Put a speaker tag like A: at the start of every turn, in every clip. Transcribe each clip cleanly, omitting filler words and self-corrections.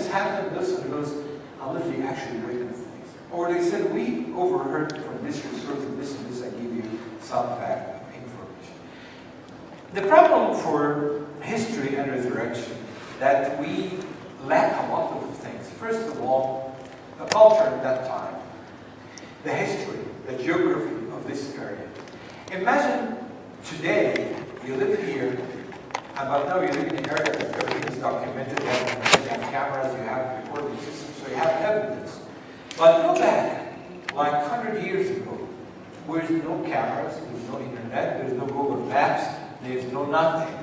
A: this happened, this, and he goes, I'll let you actually witness things. Or they said, we overheard from this resource and this, I give you some fact of information. The problem for history and resurrection that we lack a lot of things. First of all, the culture at that time, the history, the geography of this area. Imagine today, you live here, and by now you live in an area that everything is documented, you have cameras, you have recording systems, so you have evidence. But go back, like 100 years ago, there's no cameras, there's no internet, there's no Google Maps, there's no nothing.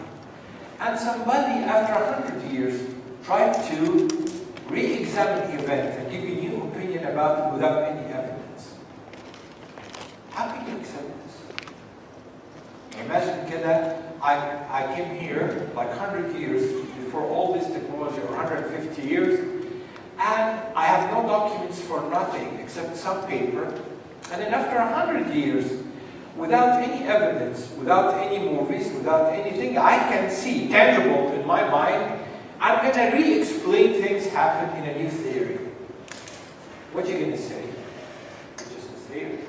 A: And somebody, after 100 years, tried to re-examine the event and give you a new opinion about it without any evidence. How can you accept this? Imagine that I came here like 100 years before all this technology, or 150 years, and I have no documents for nothing except some paper. And then after 100 years, without any evidence, without any movies, without anything I can see tangible in my mind, I'm going to re-explain things happen in a new theory. What are you going to say? It's just a theory.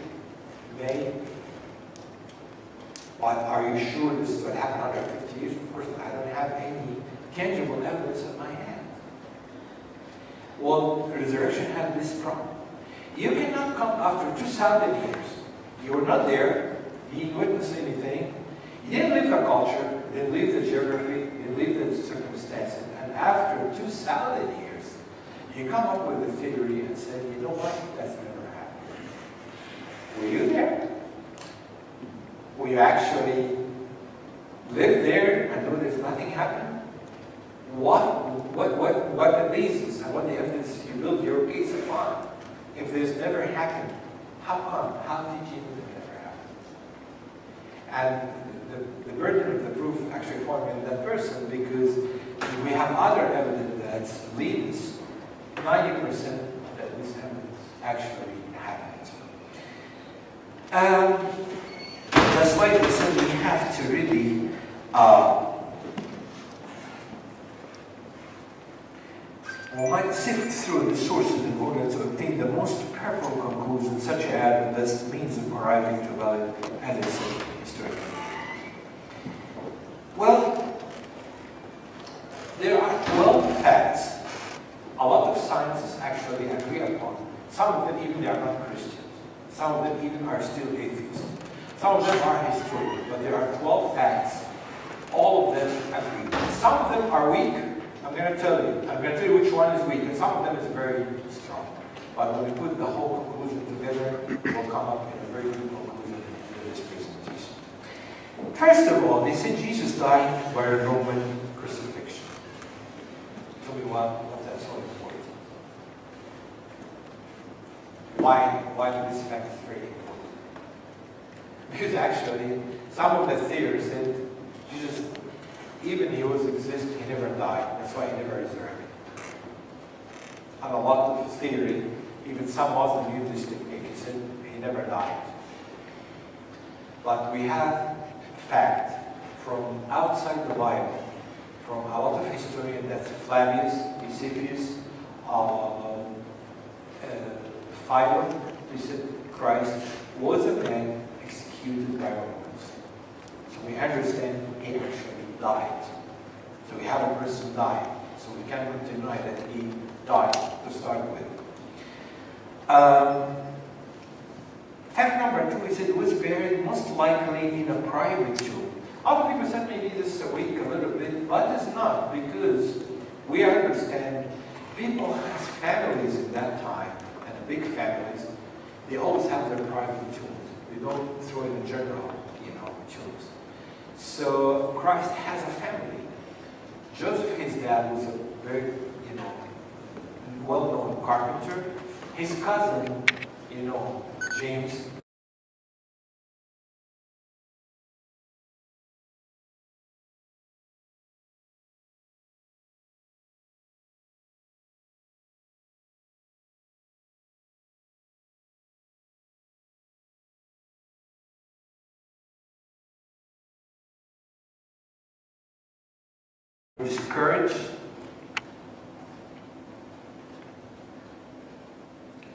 A: Maybe. But are you sure this is what happened 150 years? Of course, I don't have any tangible evidence in my hand. Well, resurrection had this problem. You cannot come after 2,000 years. You were not there. You didn't witness anything. You didn't live the culture. You didn't live the geography. You didn't live the circumstances. And after 2,000 years, you come up with a theory and say, you know what? That's never happened. Were you there? Will you actually live there and know there's nothing happening? What the basis and what the evidence you build your case upon? If this never happened, how come? How did you know it never happened? And the burden of the proof actually falls on that person, because we have other evidence that leads 90% that this evidence actually happened. That's why we said we have to really we might sift through the sources in order to obtain the most powerful conclusion, such as the best means of arriving to valid, as I said, historical. Well, there are 12 facts a lot of scientists actually agree upon. Some of them even they are not Christians. Some of them even are still atheists. Some of them are historical, but there are 12 facts. All of them agree. Some of them are weak. I'm going to tell you. I'm going to tell you which one is weak, and some of them is very strong. But when we put the whole conclusion together, we'll come up with a very good conclusion in this presentation. First of all, they said Jesus died by a Roman crucifixion. Tell me why that's so important. Why do this fact is very important? Because actually, some of the theorists said Jesus, even he was exist, he never died. That's why he never resurrected. And a lot of theory, even some Muslim use this technique. He said he never died. But we have fact from outside the Bible, from a lot of historians, that's Flavius, Eusebius, Philo, we said Christ was a man executed by Romans. So we understand he actually died. So we have a person died. So we cannot deny that he died to start with. Fact number 2 is it was buried most likely in a private tomb. Other people said maybe this is a weak a little bit, but it's not, because we understand people have families in that time, and big families, they always have their private tombs. They don't throw in the general, tombs. So Christ has a family. Joseph, his dad, was a very, well-known carpenter. His cousin, James, discouraged.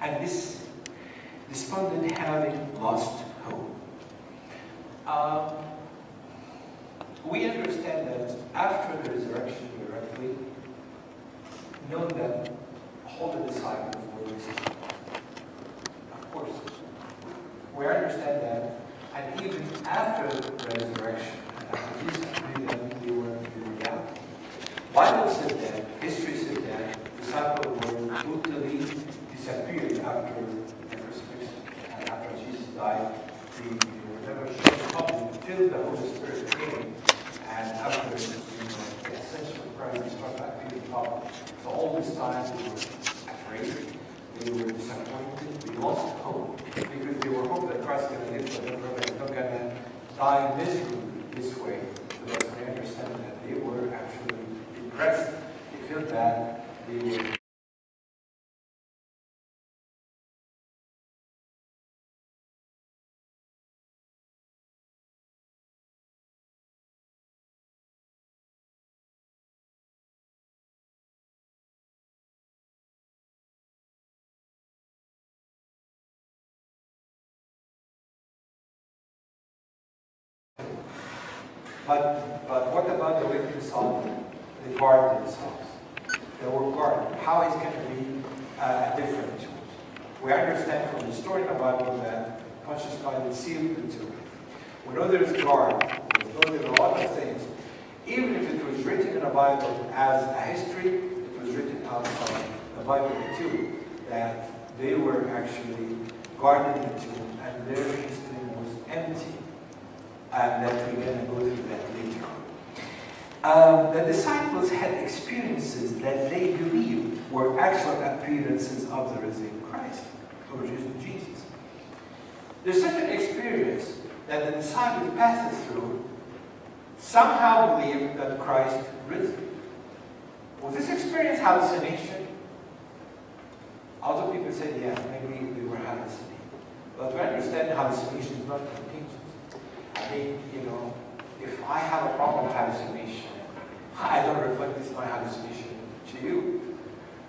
A: and this despondent, having lost hope. We understand that after the resurrection directly, know that all the disciples were received. Of course. We understand that, and even after the resurrection, and after Jesus made them, they were out. Bible said that, history said that, disciples were totally disappeared after the crucifixion. And after Jesus died, they were never shown public until the Holy Spirit came. And after the ascension of Christ, they started appearing public. So all this time they were afraid, they were disappointed, they lost hope. Because they were hoping that Christ was going to live for them, they're not going to die miserably this way. So that's when I understand that they were actually depressed. They felt that they were. But what about the wicked soul? They guard themselves. They were guarded. How is going to be a different choice? We understand from the story in the Bible that Pontius Pilate sealed the tomb. We know there's guard. We know there's a lot of things. Even if it was written in the Bible as a history, it was written outside the Bible too, that they were actually guarding the tomb and their history was empty. And that we're going to go through that later on. The disciples had experiences that they believed were actual appearances of the risen Christ, or risen Jesus. There's such an experience that the disciples passed through, somehow believed that Christ risen. Was this experience hallucination? Other people said, yeah, maybe they were hallucinating. But we understand hallucination is not contingent. I mean, if I have a problem with hallucination, I don't reflect this my hallucination to you.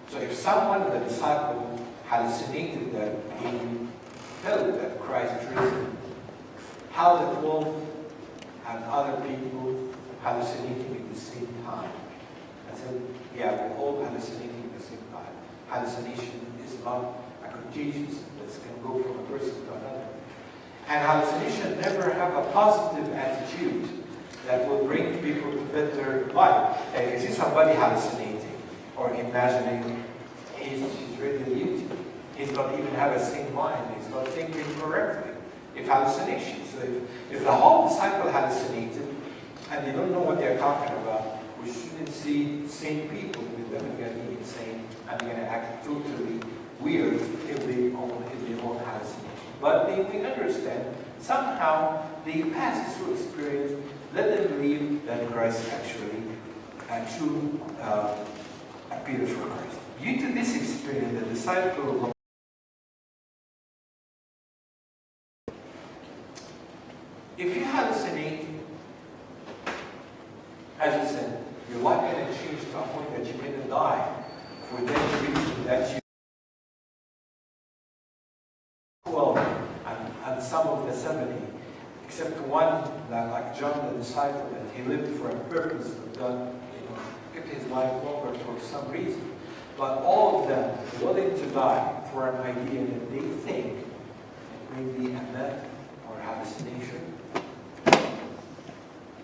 A: So if someone, the disciple, hallucinated that he felt that Christ risen, how the 12 and other people hallucinating at the same time? I said, yeah, we're all hallucinating at the same time. Hallucination is not a contagious that can go from a person to another. And hallucination never have a positive attitude that will bring people to better life. If you see somebody hallucinating or imagining he's really guilty, he's not even have a sane mind, he's not thinking correctly. If hallucination, so if the whole disciple hallucinated and they don't know what they're talking about, we shouldn't see sane people. They're definitely going to be insane and they're going to act totally weird if they all hallucinate. But we understand, somehow, the passage through experience let them believe that Christ actually true appears for Christ. Due to this experience, the disciple. If you hallucinate, as you said, your life going to change to a point that you're going to die for that reason that you. And some of the 70, except one that, like John the disciple, that he lived for a purpose, but God, kept his life longer for some reason. But all of them willing to die for an idea that they think it may be a myth or hallucination.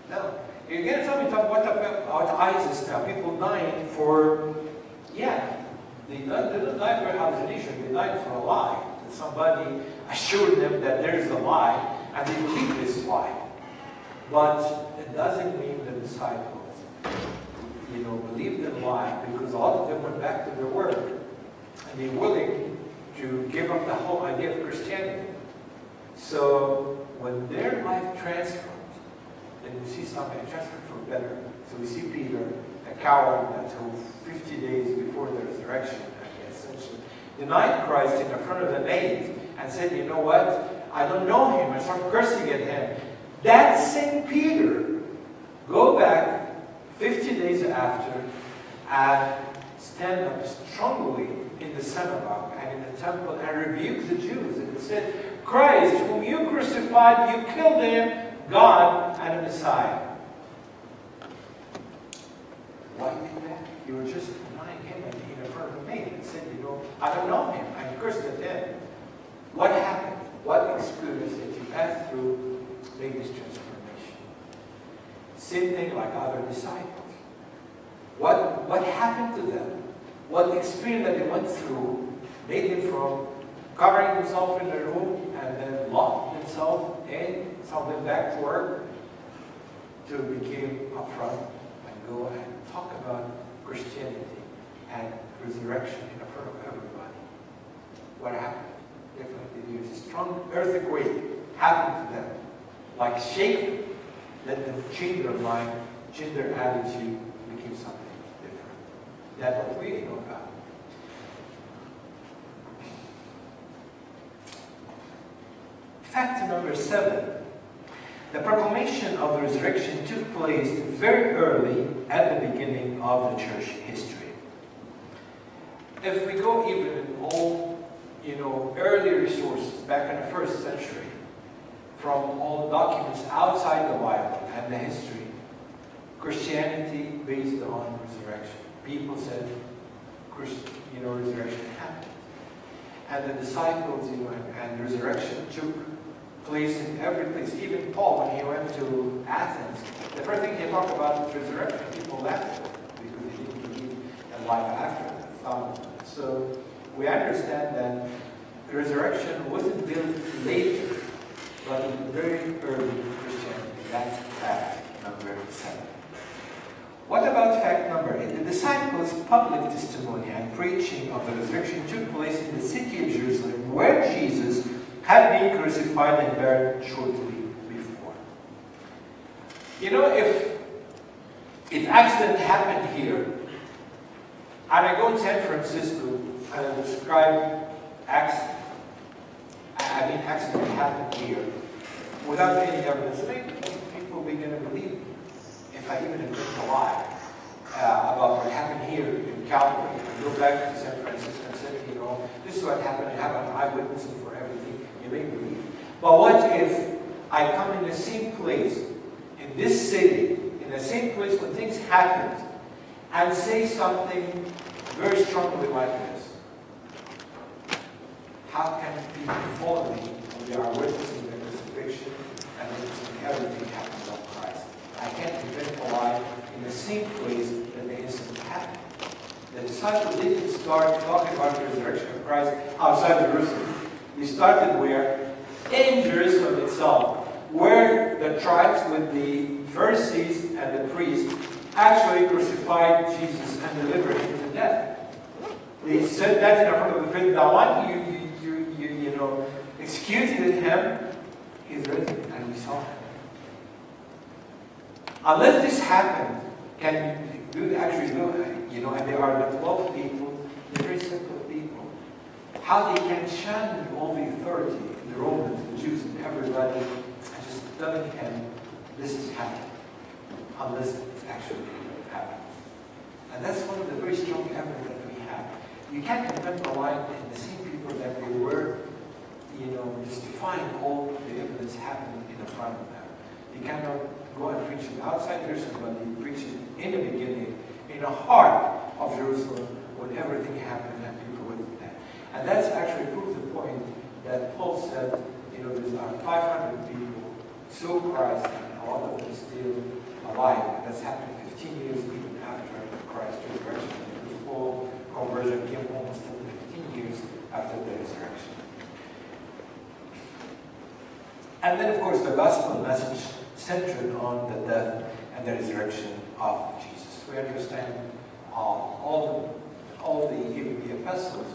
A: No. You're going to tell me what about ISIS now? People dying for, they didn't die for hallucination, they died for a lie. Somebody assured them that there is a lie, and they believe this lie. But it doesn't mean the disciples, believed the lie, because a lot of them went back to their work, and they're willing to give up the whole idea of Christianity. So when their life transformed, then we see something transferred for better. So we see Peter, a coward that who 50 days before the resurrection, essentially denied Christ in the front of the maids and said, you know what? I don't know him. I start cursing at him. That same Peter, go back 50 days after and stand up strongly in the synagogue and in the temple and rebuke the Jews. And it said, Christ, whom you crucified, you killed him, God and the Messiah. Why did that? You were just denying him in front of me and said, I don't know him. I cursed at him. What happened? What experience that you passed through made this transformation? Same thing like other disciples. What happened to them? What experience that they went through made them from covering themselves in their room and then locked themselves in, some went back to work, to become upfront and go and talk about Christianity and resurrection in front of everybody. What happened? Definitely there was a strong earthquake happened to them. Like shake them, let them change their mind, change their attitude, became something different. That's what we know about. Fact number 7. The proclamation of the resurrection took place very early at the beginning of the church history. If we go even in all, earlier resources back in the 1st century, from all the documents outside the Bible and the history, Christianity based on resurrection. People said, resurrection happened. And the disciples, and resurrection took place in every place. Even Paul, when he went to Athens, the first thing he talked about was resurrection. People laughed because they didn't believe in life after that. So we understand that the resurrection wasn't built later, but in very early Christianity. That's fact number 7. What about fact number 8? The disciples' public testimony and preaching of the resurrection took place in the city of Jerusalem, where Jesus had been crucified and buried shortly before. If accident happened here, and I go to San Francisco and I describe accident, accident happened here, without any evidence, people begin to believe me. If I even invent a lie about what happened here in Calgary, and go back to San Francisco and say, this is what happened, I have an eyewitness for everything, you may believe. But what if I come in the same place, in this city, in the same place when things happen, and say something very strongly like this? How can people follow me when they are witnessing the crucifixion and witnessing everything happens on Christ? I can't invent a lie in the same place that the incident happened. The disciples didn't start talking about the resurrection of Christ outside Jerusalem. They started where? In Jerusalem itself, where the tribes with the Pharisees and the priests actually crucified Jesus and delivered him to death. They said that in front of the prison. The one you executed him, he's risen, and we saw him. Unless this happened, can you actually know, and there are the 12 people, they're very simple people. How they can channel all the authority in the Romans, the Jews, and everybody, and just telling him, this is happening, unless it's actually happened. And that's one of the very strong evidence that we have. You can't invent the line in the same people that they were, justifying all the evidence happening in the front of them. You cannot go and preach it outside Jerusalem, but you preach it in the beginning, in the heart of Jerusalem, when everything happened and people went to that. And that's actually proved the point that Paul said, there's 500 people, so Christ, and a lot of them still alive. And that's happened 15 years even after Christ's resurrection. Because Paul's conversion came almost 15 years after the resurrection. And then, of course, the gospel message centered on the death and the resurrection of Jesus. We understand all the even the epistles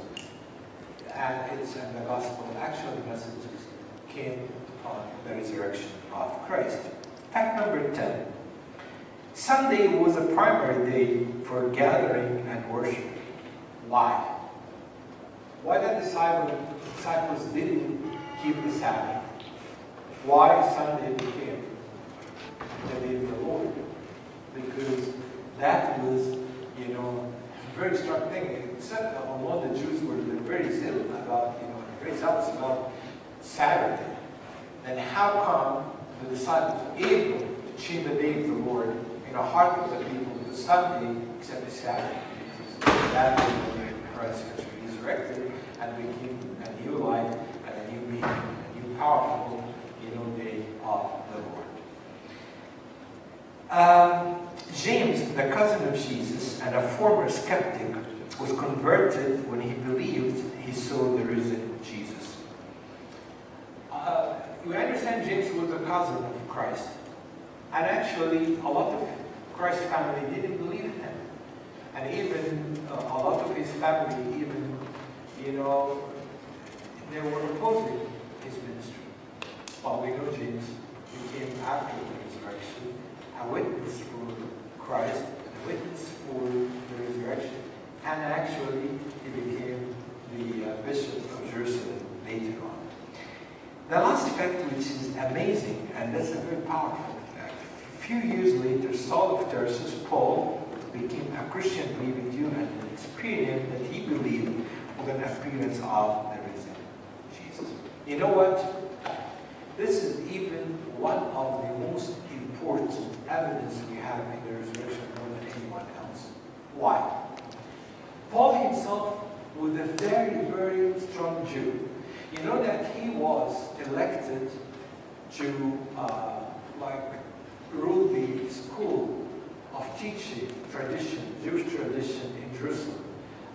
A: and the gospel actual messages came upon the resurrection of Christ. Fact number 10. Sunday was a primary day for gathering and worship. Why? Why the disciples didn't keep the Sabbath? Why Sunday became the day of the Lord? Because that was, very strong thing, except among the Jews were very zealous about, very zealous about Saturday. Then how come the disciples were able to change the day of the Lord in the heart of the people to Sunday except the Saturday? Because that is when Christ actually resurrected and became a new life and a new being, a new powerful, day of the Lord. James, the cousin of Jesus and a former skeptic, was converted when he believed he saw the risen Jesus. We understand James was the cousin of Christ. And actually, a lot of Christ's family didn't believe him. And even a lot of his family, even, they were opposing his ministry. But we know James became, after the resurrection, a witness for Christ, a witness for the resurrection, and actually he became the bishop of Jerusalem later on. The last fact, which is amazing, and that's a very powerful fact, a few years later, Saul of Tarsus, Paul, became a Christian believing Jew and experienced that he believed with an appearance of the risen Jesus. You know what? This is even one of the most important evidence we have in the resurrection more than anyone else. Why? Paul himself was a very, very strong Jew. You know that he was elected to rule the school of teaching tradition, Jewish tradition in Jerusalem.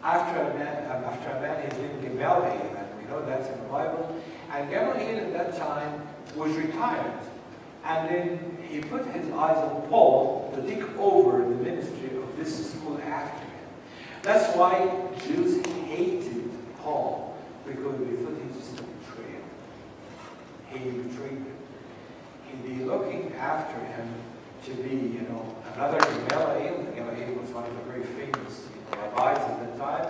A: After a man his name Gamaliel, and we know that's in the Bible. And Gamaliel at that time was retired. And then he put his eyes on Paul to take over the ministry of this school after him. That's why Jews hated Paul, because they thought he was just a betrayer. He betrayed them. He'd be looking after him to be, another Gamaliel. Gamaliel was one of the very famous rabbis at the time.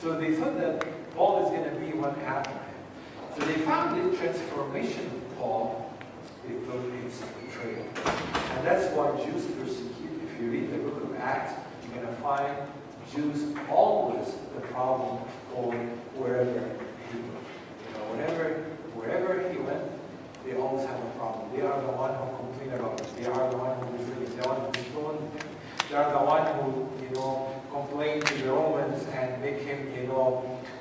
A: So they thought that Paul is going to be one after him. So they found the transformation of Paul, they thought it's a betrayal. And that's why Jews persecute. If you read the book of Acts, you're going to find Jews always the problem of Paul wherever he went. Wherever he went, they always have a problem. They are the one who complain about it. They are the one who is really the one who stoned him. They are the one who, complain to the Romans and make him,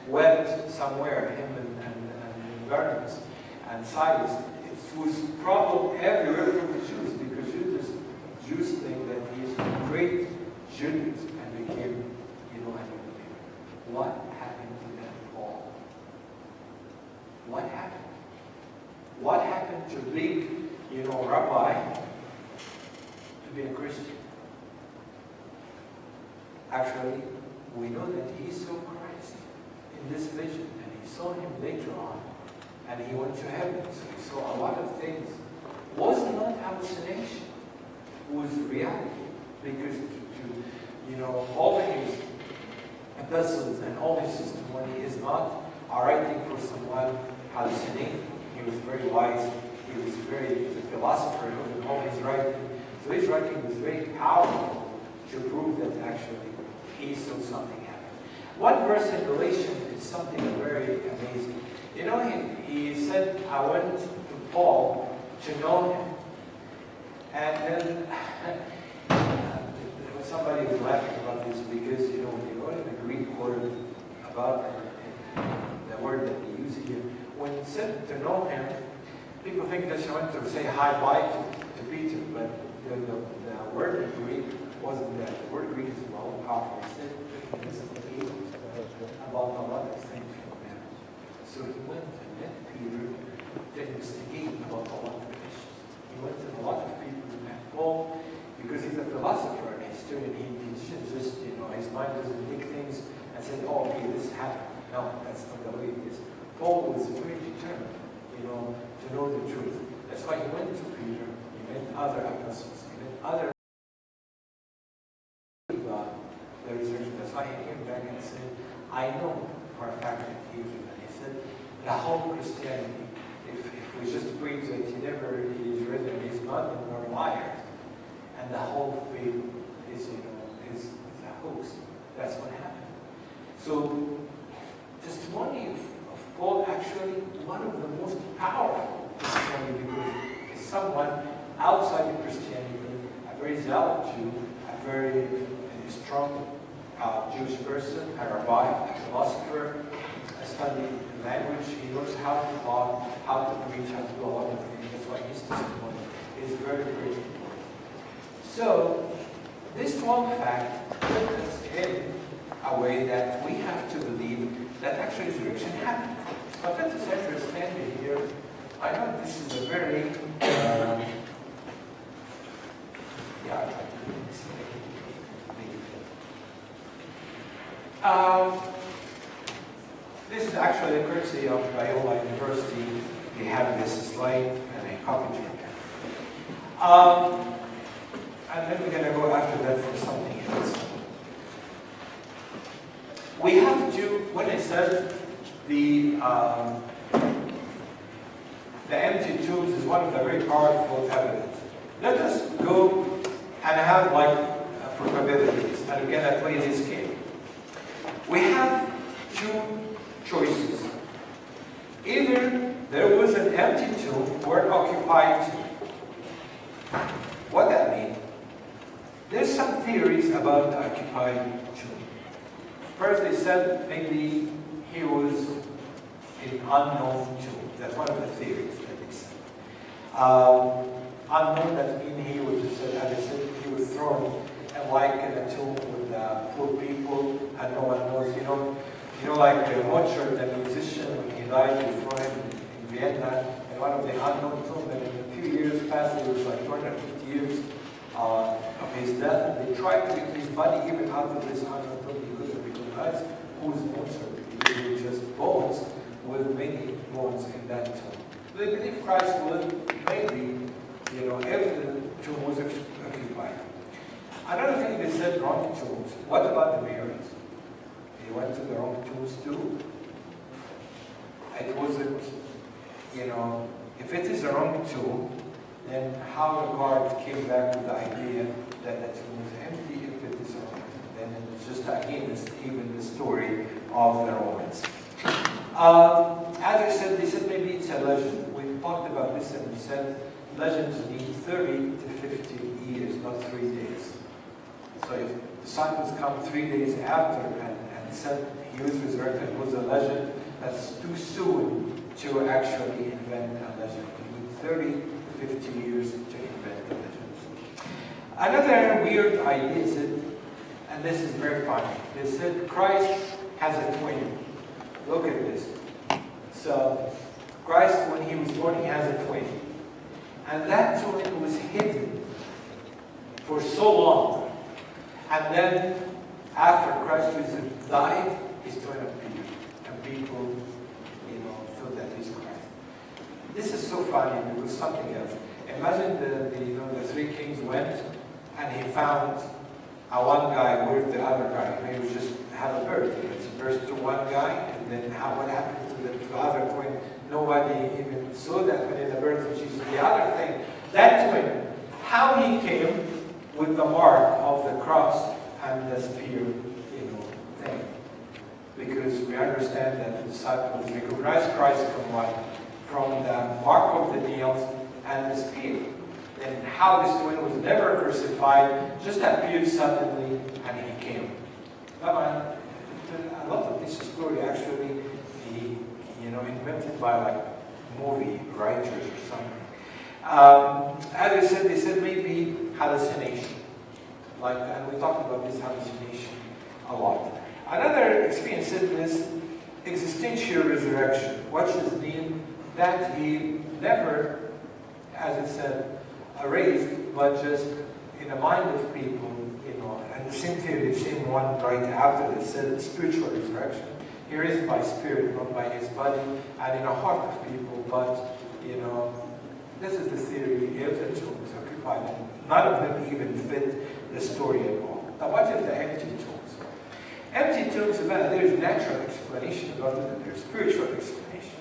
A: wed somewhere, him and Barnabas and Silas. It was a problem everywhere for the Jews, because Jews think that he is a great Judas and became, an unbeliever. What happened to that Paul? What happened? What happened to big, rabbi to be a Christian? Actually, we know that he saw Christ in this vision, and he saw him later on, and he went to heaven. So he saw a lot of things. It was not hallucination. It was reality, because all his epistles and all his testimony is not a writing for someone hallucinating. He was very wise. He was a philosopher in all his writing. So his writing was very powerful to prove that actually he saw something happen. One verse in Galatians is something very amazing. He said, I went to Paul to know him. And then somebody was laughing about this because, when you go in the Greek word about the word that we use here, when it said to know him, people think that she went to say hi-bye to Peter, but the word in Greek wasn't that. The word Greek is well powerful. It said about a lot of things from him. So he went and met Peter to investigate about a lot of issues. He went to a lot of people who met Paul, because he's a philosopher and a historian. He shouldn't just, his mind doesn't think things and say, oh, okay, this happened. No, that's not the way it is. Paul was very determined, to know the truth. That's why he went to Peter, he met other apostles, he met other God, the resurrection. That's why he came back and said, I know for a fact that he was with me. He said, the whole Christianity, if we just preach that he is risen, he's not, then we're liars. And the whole faith is, is a hoax. That's what happened. So, testimony of Paul actually one of the most powerful testimony because it's someone outside of Christianity, a very zealot Jew, a very strong Jewish person, a rabbi, a philosopher, a studied language. He knows how to talk, how to preach, how to do a lot of things. That's why his testimony is very, very important. So, this 12 fact puts us in a way that we have to believe that actually resurrection happened. But let us understand it here. I know this is a very, this is actually a courtesy of Biola University. They have this slide and I copied from there. And then we're going to go after that for something else. We have to, when I said the empty tombs is one of the very powerful evidence. Let us go and have like probabilities. And again, I play this game. We have two choices. Either there was an empty tomb or occupied tomb. What that means? There's some theories about the occupied tomb. First, they said maybe he was in unknown tomb. That's one of the theories that they said. Unknown, that means he was, as I said, he was thrown like in a tomb with poor people and no one knows. You know, like Mozart, the musician, when he died, he was thrown in Vienna, and one of the unknown tombs. And in a few years past, it was like 250 years of his death, and they tried to get his body even out of this unknown tomb. He couldn't recognize who is Mozart. It was just bones with many bones in that tomb. They believe Christ would maybe, if the tomb was occupied. Another thing, they said wrong tombs. What about the Marys? They went to the wrong tombs too. It wasn't, if it is a wrong tomb, then how the guard came back to the idea that the tomb was empty if it is wrong. Then it's just again even the story of the Romans. As I said, they said maybe it's a legend. We talked about this and we said legends need 30 to 50 years, not 3 days. So if the disciples come 3 days after and said he was resurrected, it was a legend, that's too soon to actually invent a legend. You need 30 to 50 years to invent a legend. Another weird idea is that, and this is very funny, they said Christ has a twin. Look at this. So, Christ, when he was born, he has a twin. And that twin was hidden for so long. And then, after Christ died, his twin appeared. And people, thought that he's Christ. This is so funny because something else. Imagine the three kings went and he found one guy with the other guy. He was just had a birth. It's a birth to one guy, and then what happened to the other twin? Nobody even saw that when in the birth of Jesus. The other thing, that twin, how he came with the mark of the cross and the spear, thing. Because we understand that the disciples recognized Christ from what? From the mark of the nails and the spear. And how this twin was never crucified, just appeared suddenly and he came. A lot of this story actually, invented by like movie writers or something. As I said, they said maybe hallucination. And we talked about this hallucination a lot. Another experience is existential resurrection. What does it mean? That he never, as I said, raised, but just in the mind of people, and the same theory, the same one right after that said spiritual resurrection. He raised by spirit, not by his body, and in the heart of people, but, this is the theory. If the tomb is occupied, none of them even fit the story at all. Now what if the empty tombs? Empty tombs, there's natural explanation rather than there's spiritual explanation.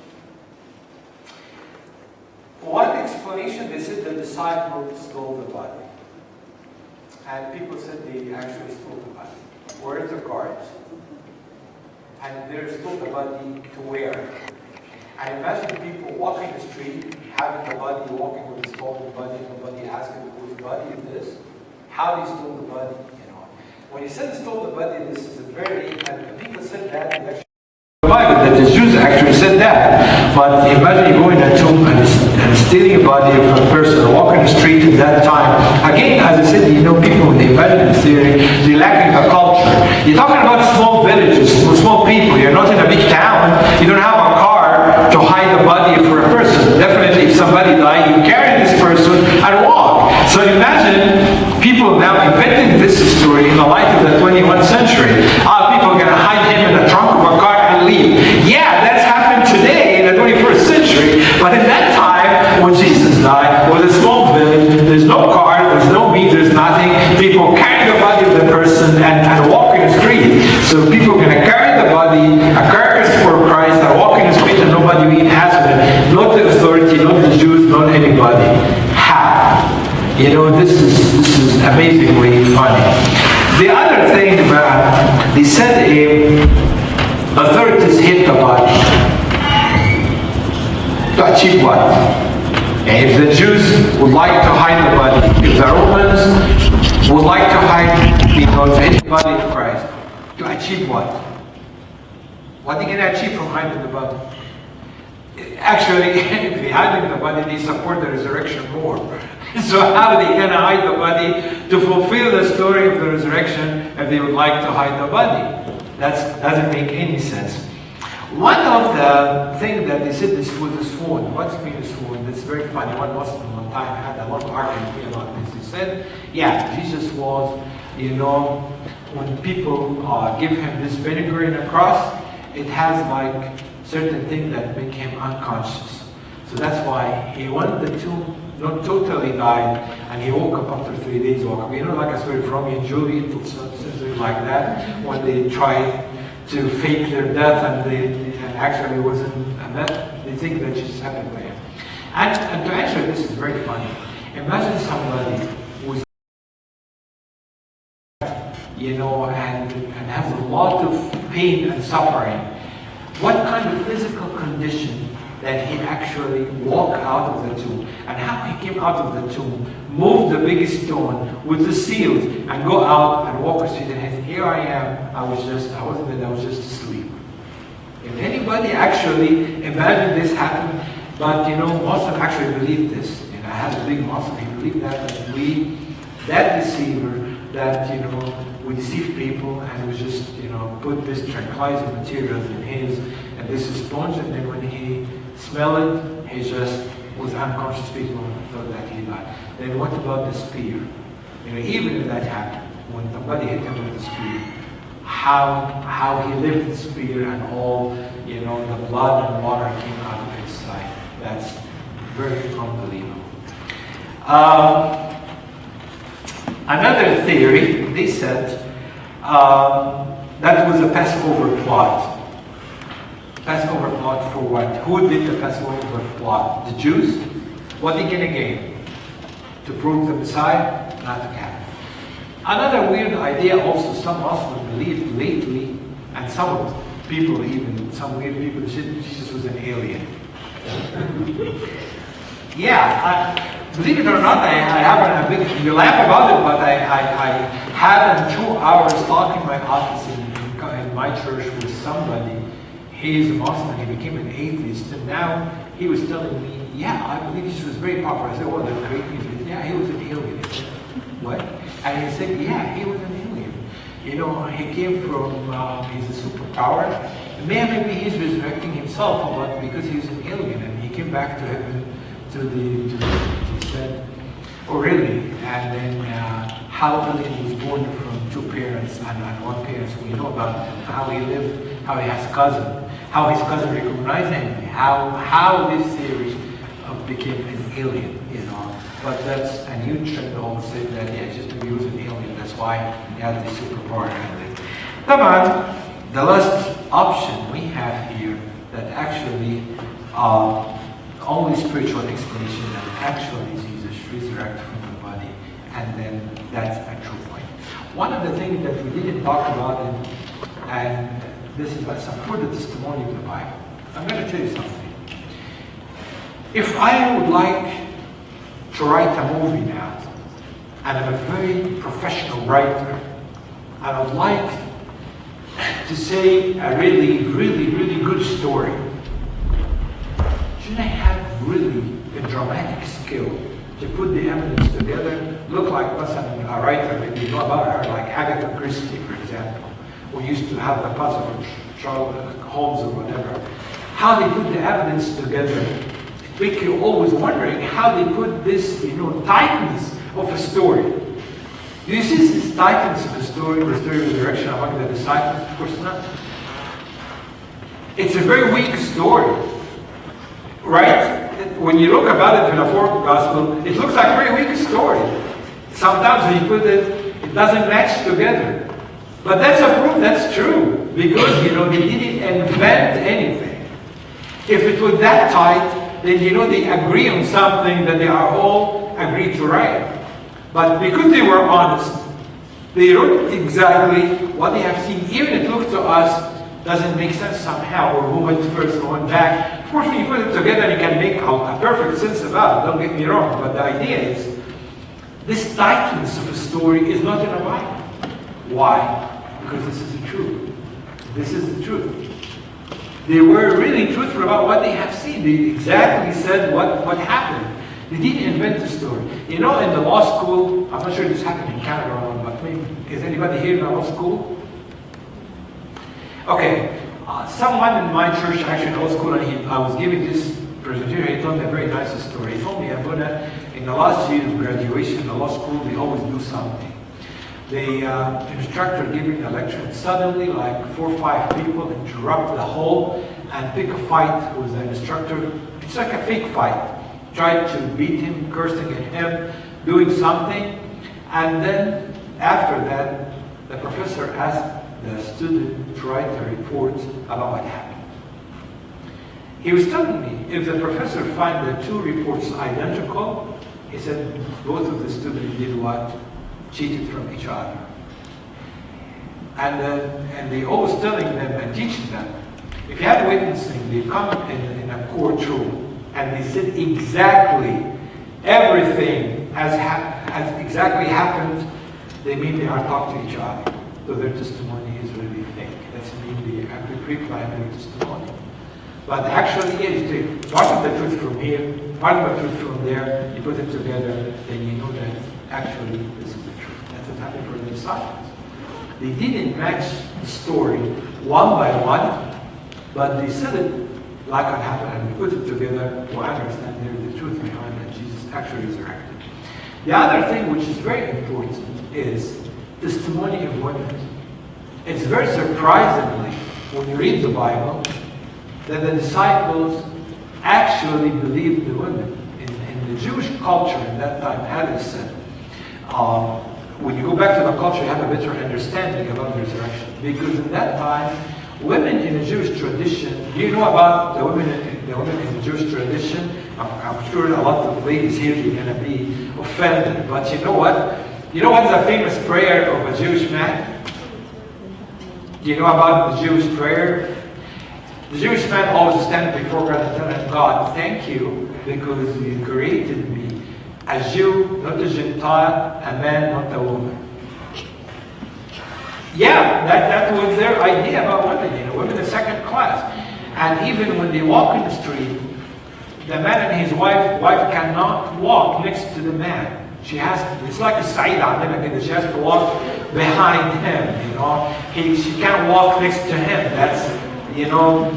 A: One explanation, they said the disciples stole the body. And people said they actually stole the body. where's the guards? And there's still the body to wear. And imagine people walking the street, having the body, walking with a stolen body, and nobody asking whose body is this? How do you steal the body? You know, when he said stole the body, this is a very, and people said that in the Bible, that the Jews actually said that. But imagine you go in a tomb and stealing a body of a person, or walking the street at that time. Again, as I said, you know, people, when they imagine this theory, they're lacking the culture. You're talking about small villages, small people. You're not in a big town. You don't have a car to hide the body for a person. Definitely, if somebody died, you carry this person and walk. So imagine people now inventing this story in the light of the 21st century. People are going to hide him in the trunk of a car and leave. Yeah, that's happened today in the 21st century. But in that time, when Jesus died, with a small village, there's no car, there's no meat, there's nothing. People carry the body of the person and walk in the street. So people are going to carry the body, a carcass for Christ, and walk in the street, and nobody has it. Not the authority, not the Jews, not anybody. How? You know, this is amazingly funny. The other thing about, they said authorities hid the body to achieve what? If the Jews would like to hide the body, if the Romans would like to hide, you know, the body of Christ, to achieve what? What are they going to achieve from hiding the body? Actually, if they hide the body, they support the resurrection more. So how are they going to hide the body to fulfill the story of the resurrection if they would like to hide the body? That doesn't make any sense. One of the things that they said this was a swoon. What's been a swoon? That's very funny. One Muslim one time had a lot of argument with me about this. He said, yeah, Jesus was, you know, when people give him this vinegar in a cross, it has like certain things that make him unconscious. So that's why he went to the tomb, not totally died, and he woke up after 3 days walk. You know, like a story from Romeo and Juliet, or something like that, when they tried to fake their death and actually it wasn't a death. They think that just happened to him. And to answer this is very funny. Imagine somebody who's, you know, and has a lot of pain and suffering. What kind of physical condition that he actually walked out of the tomb, and how he came out of the tomb, moved the big stone with the seals, and go out and walk the street and said, here I am, I was just asleep. If anybody actually imagined this happened, but you know, Muslims actually believe this. You know, I had a big Muslim, he believed that that deceiver, that, you know, we deceive people, and we just, you know, put this tranquilizing materials in his, and this is sponge, and then when he smelled it, he just was unconscious. People thought that he died. Then what about the spear? You know, even if that happened, when somebody hit him with the spear, how he lived the spear and all, you know, the blood and water came out of his side. That's very unbelievable. Another theory, they said, that was a Passover plot. Passover plot for what? Who did the Passover plot? The Jews? What are they going to gain? To prove the Messiah? Not to happen. Another weird idea also, some Muslims believe lately, and some people even, some weird people, said Jesus was an alien. Yeah, believe it or not, I haven't a big, you laugh about it, but I had 2 hours talking in my office in my church with somebody. He's a Muslim, he became an atheist, and now he was telling me, yeah, I believe Jesus was very popular. I said, well, that's great news. He said, yeah, he was an alien. I said, what? And he said, yeah, he was an alien. You know, he came from, he's a superpower. Maybe he's resurrecting himself, but because he's an alien, and he came back to heaven, he said, oh really? And then how alien was born from 2 parents and 1 parent, we know about him, how he lived, how he has a cousin, how his cousin recognized him, how this theory became an alien, you know. But that's a new trend, all say that, yeah, just because he was an alien, that's why he had this superpower and everything. Come on, the last option we have here that actually only spiritual explanation that actually Jesus resurrected from the body, and then that's a true point.
B: One of the things that we didn't talk about, and this is some further testimony of the Bible. I'm going to tell you something. If I would like to write a movie now, and I'm a very professional writer, and I would like to say a really, really, really good story, shouldn't I have really a dramatic skill to put the evidence together, look like a writer, maybe you know about her, like Agatha Christie, for example, who used to have the puzzle of Sherlock Holmes or whatever. How they put the evidence together, it makes you always wondering how they put this, tightness of a story. Do you see this tightness of the story of resurrection among the disciples? Of course not. It's a very weak story, right? When you look about it in the fourth gospel, it looks like a very weak story. Sometimes when you put it, it doesn't match together. But that's a proof that's true, because, they didn't invent anything. If it was that tight, then, they agree on something that they are all agreed to write. But because they were honest, they wrote exactly what they have seen. Even if it looks to us, doesn't make sense somehow, or who went first and went back. Of course, when you put it together, you can make a perfect sense about it, don't get me wrong. But the idea is, this tightness of a story is not in the Bible. Why? Because this is the truth. This is the truth. They were really truthful about what they have seen. They exactly said what happened. They didn't invent the story. In the law school, I'm not sure this happened in Canada or not, but maybe, is anybody here in the law school? Okay, someone in my church, actually in law school, and I was giving this presentation, he told me a very nice story. He told me, in the last year of graduation in the law school, they always do something. The instructor giving a lecture, and suddenly like 4 or 5 people interrupt the whole and pick a fight with the instructor. It's like a fake fight. Tried to beat him, cursing at him, doing something. And then after that, the professor asked the student to write a report about what happened. He was telling me, if the professor find the 2 reports identical, he said both of the students did what? Cheated from each other. And they always telling them and teaching them, if you have witnessing, they come in a courtroom and they said exactly everything as exactly happened, they mean they are talking to each other. So their testimony is really fake. That's mean they actually pre-plan their testimony. But actually, it's part of the truth from here, part of the truth from there, you put it together, then you know that actually this is the truth. That's what happened for the disciples. They didn't match the story one by one, but they said it like what happened, and we put it together, we understand there the truth behind that Jesus actually resurrected. The other thing which is very important is testimony of women. It's very surprisingly, when you read the Bible, that the disciples actually believed the women. In the Jewish culture in that time, Hanna said, when you go back to the culture, you have a better understanding about the resurrection. Because in that time, women in the Jewish tradition, do you know about the women in the Jewish tradition? I'm sure a lot of ladies here are going to be offended, but you know what? You know what's the famous prayer of a Jewish man? Do you know about the Jewish prayer? The Jewish man always stands before God and telling God, thank you because you created me a Jew, not a Gentile, a man, not a woman. Yeah, that was their idea about women. Women are second class. And even when they walk in the street, the man and his wife cannot walk next to the man. She has, it's like a Saida, she has to walk behind him, she can't walk next to him. That's,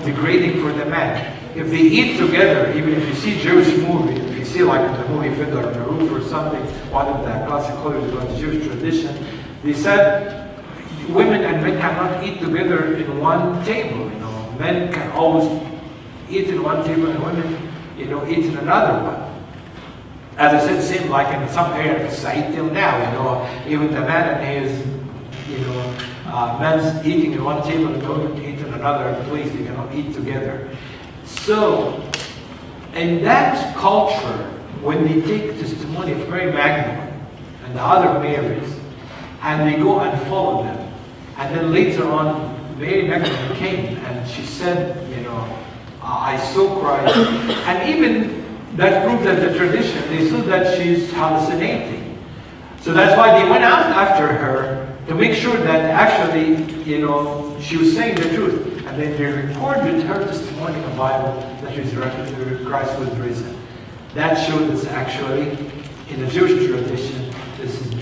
B: degrading for the man. If they eat together, even if you see Jewish movies, if you see like the movie Fiddler on the Roof or something, one of the classic movies about the Jewish tradition, they said women and men cannot eat together in one table. Men can always eat in one table and women, eat in another one. As I said, same like in some areas of society till now, even the man and his, men's eating in one table and women eat in another place, they cannot eat together. So, in that culture, when they take testimony of Mary Magdalene and the other Marys, and they go and follow them. And then later on, Mary Magdalene came and she said, I saw Christ. And even that proved that the tradition, they saw that she's hallucinating. So that's why they went out after her to make sure that actually, she was saying the truth. And then they recorded her testimony in the Bible that Christ was risen. That shows that actually, in the Jewish tradition, this is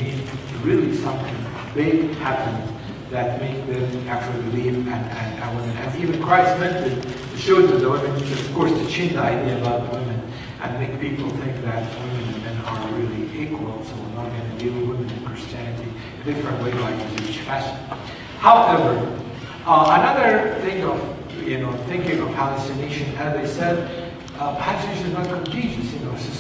B: really something big happened that make them actually believe and even Christ meant to show to the women, of course, to change the idea about women and make people think that women and men are really equal, so we're not going to deal with women in Christianity a different way like the Jewish fashion. However, another thing of, thinking of hallucination, as I said, hallucination is not contagious,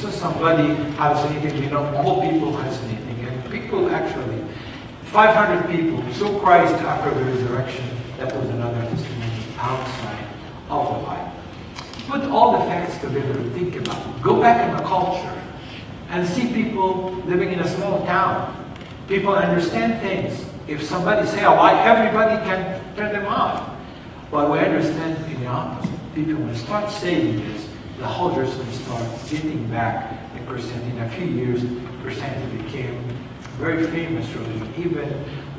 B: So somebody hallucinating, all people hallucinating, and people actually, 500 people saw Christ after the resurrection. That was another testimony outside of the Bible. Put all the facts together and think about it. Go back in the culture and see people living in a small town. People understand things. If somebody say a lie, everybody can turn them off. But we understand in the opposite. People will start saying this, the whole church will start getting back in Christianity. In a few years, Christianity became very famous religion. Even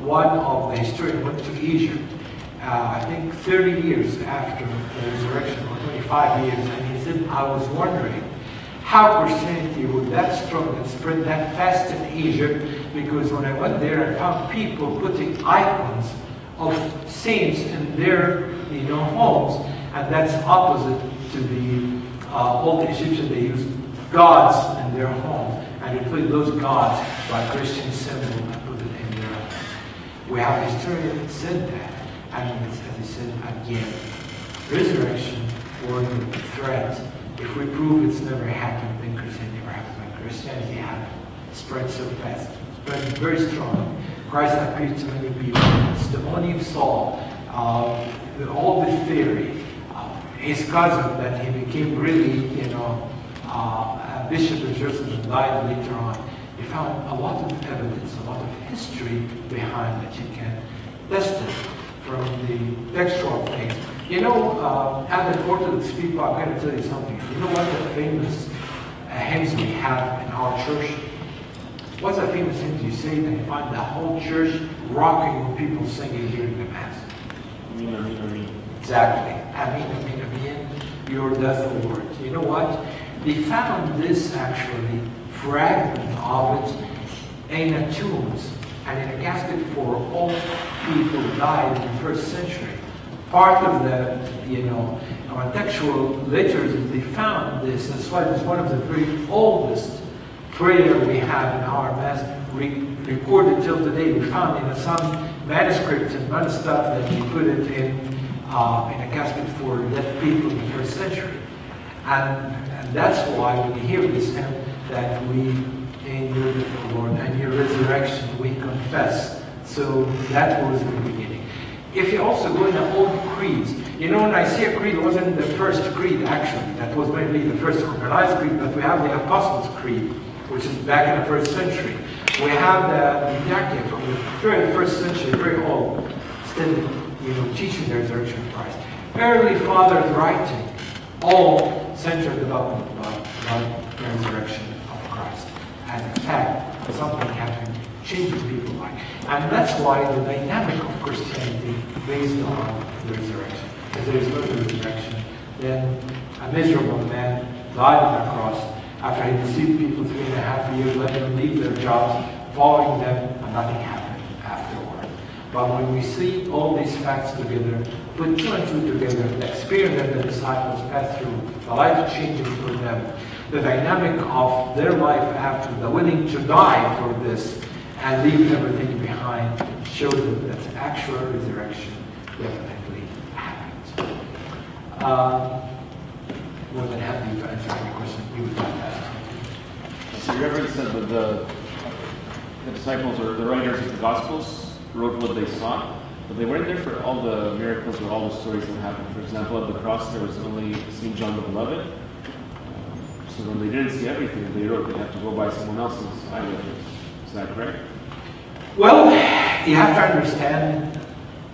B: one of the historians went to Egypt, I think 30 years after the resurrection, or 25 years, and he said, I was wondering how Christianity was that strong and spread that fast in Egypt, because when I went there, I found people putting icons of saints in their homes, and that's opposite to the old Egyptians. They used gods in their homes, and they put those gods by Christian symbol and put it in their homes. We have historians that said that, and as I said again, resurrection was a threat. If we prove it's never happened, then Christianity never happened. But Christianity happened, spread so fast, spread very strong. Christ appeared to many people. It's the only Saul, all the theory. His cousin, that he became really, a bishop of Jerusalem and died later on. He found a lot of evidence, a lot of history behind that you can test it from the textual things. As an Orthodox people, I'm going to tell you something. You know what the famous hymns we have in our church? What's the famous hymns you say that you find the whole church rocking with people singing during the Mass?
C: Amen, amen, amen.
B: Exactly. Amen, amen, amen. Your death, O Lord. You know what? They found this actually fragment of it in a tombs and in a casket for all people who died in the first century. Part of the, our textual letters, they found this. That's why it's one of the very oldest prayer we have in our Mass, recorded till today. We found in some manuscripts and other stuff that he put it in a casket for dead people in the first century. And that's why when you hear this hymn, that we, in your death, Lord, and your resurrection, we confess. So that was the beginning. If you also go in the old creeds, when I say a creed, it wasn't the first creed actually. That was maybe the first organized creed, but we have the Apostles' Creed, which is back in the first century. We have the Didache from the very first century, very old, still teaching the resurrection of Christ. Early fathers writing, all centered about the resurrection of Christ. And in fact, something happened, changing people's life. And that's why the dynamic of Christianity based on the resurrection. If there is no resurrection, then a miserable man died on the cross after he deceived people 3.5 years, let them leave their jobs, following them, and nothing happened afterward. But when we see all these facts together, put 2 and 2 together, the experience that the disciples passed through, the life changing for them, the dynamic of their life after, the willing to die for this and leave everything behind, shows that actual resurrection definitely happened. More than happy to answer any question you would like to ask.
C: So you ever said that the disciples or the writers of the Gospels wrote what they saw, but they weren't there for all the miracles or all the stories that happened. For example, at the cross there was only St. John the Beloved. So when they didn't see everything they wrote, they had to go by someone else's eyewitness. Is that correct?
B: Well, you have to understand,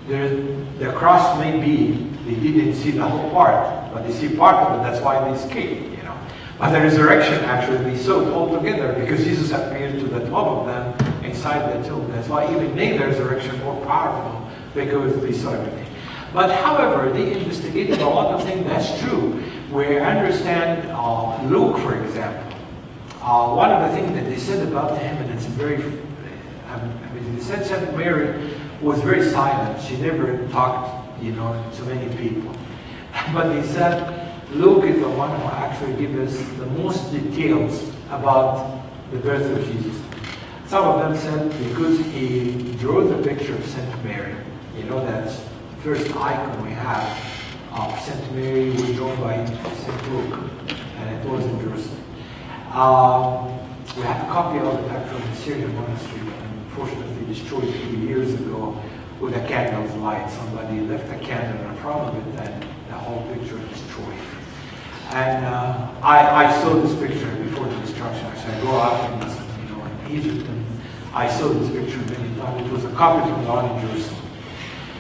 B: the cross may be, they didn't see the whole part, but they see part of it, that's why they escaped, you know. But the resurrection actually they saw it all together because Jesus appeared to the 12 of them inside the tomb. That's why even made the resurrection more powerful because they saw everything. But however, they investigated a lot of things, that's true. We understand Luke, for example. One of the things that they said about him, and it's very, they said St. Mary was very silent. She never talked, you know, to many people. But they said Luke is the one who actually gives us the most details about the birth of Jesus. Some of them said because he drew the picture of St. Mary. You know, that's the first icon we have of St. Mary was drawn by St. Luke, and it was in Jerusalem. We have a copy of it actually in the Syrian monastery, unfortunately destroyed a few years ago with a candle's light. Somebody left a candle in front of it and the whole picture destroyed. And I saw this picture before the destruction. Actually, I grew up in Egypt, and I saw this picture many times. It was a copy from the one in Jerusalem.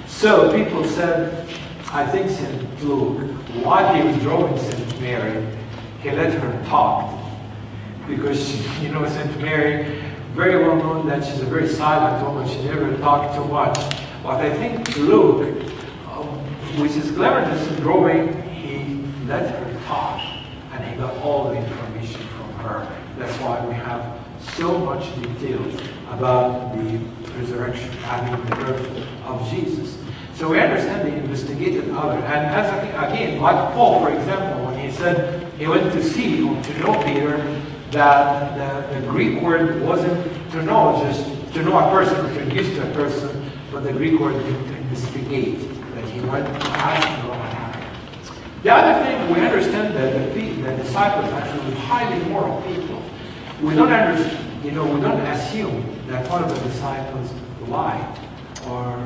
B: So people said, I think St. Luke, while he was drawing St. Mary, he let her talk. Because, St. Mary, very well known that she's a very silent woman. She never talked too much. But I think Luke, with his cleverness in drawing, he let her talk. And he got all the information from her. That's why we have so much details about the resurrection, the birth of Jesus. So we understand the investigated other. And as again, like Paul, for example, when he said he went to see or to know Peter, that the Greek word wasn't to know, just to know a person or to introduce to a person, but the Greek word meant to investigate, that he went to ask to know what happened. The other thing, we understand that the disciples actually were highly moral people. We don't understand, we don't assume that one of the disciples lied or,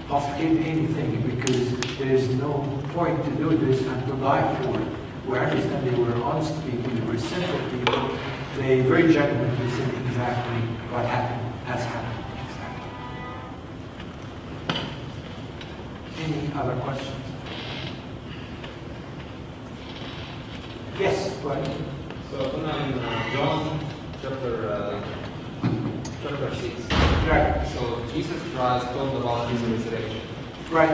B: falsificate anything because there is no point to do this and to die for it. We understand they were honest people, they were simple people. They very genuinely said exactly what happened has happened. Exactly. Any other questions? Yes, go ahead.
D: So, in John chapter 6.
B: Right.
D: So, Jesus Christ talked about his resurrection.
B: Right.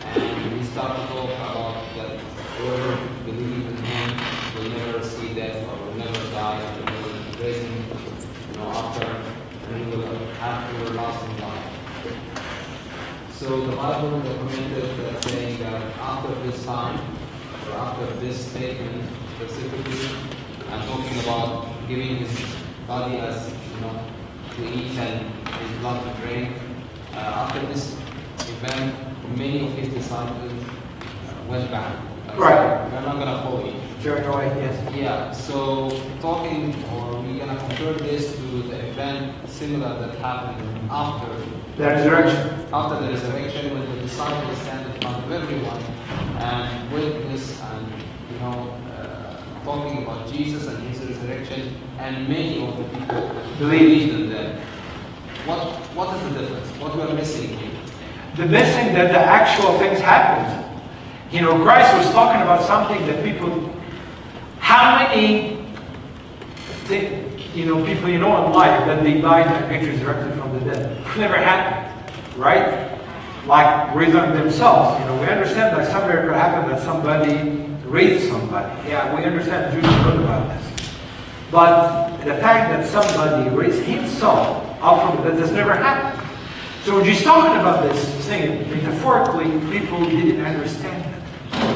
D: And he started to talk about that whoever believes in him will never see death or will never die and will be raised after, and he will have everlasting life. So the Bible recommended saying that after this time, or after this statement specifically, I'm talking about giving his body as to eat and his blood to drink. After this event, many of his disciples went back.
B: Right.
D: We're not going to follow you.
B: Jerry away, yes.
D: Yeah, so we're going to compare this to the event similar that happened after
B: The resurrection.
D: After the resurrection, when the disciples stand in front of everyone and witness and talking about Jesus and his resurrection, and many of the people believed in them. What is the difference? What we are missing here?
B: The missing that the actual things happened. Christ was talking about something that people, how many people in life that they died and get resurrected from the dead? It never happened, right? Like raising themselves. We understand that some miracle happened that somebody raised somebody. Yeah, we understand Jews know about this. But the fact that somebody raised himself up from the dead has never happened. So when he's talking about this thing, metaphorically, people didn't understand it.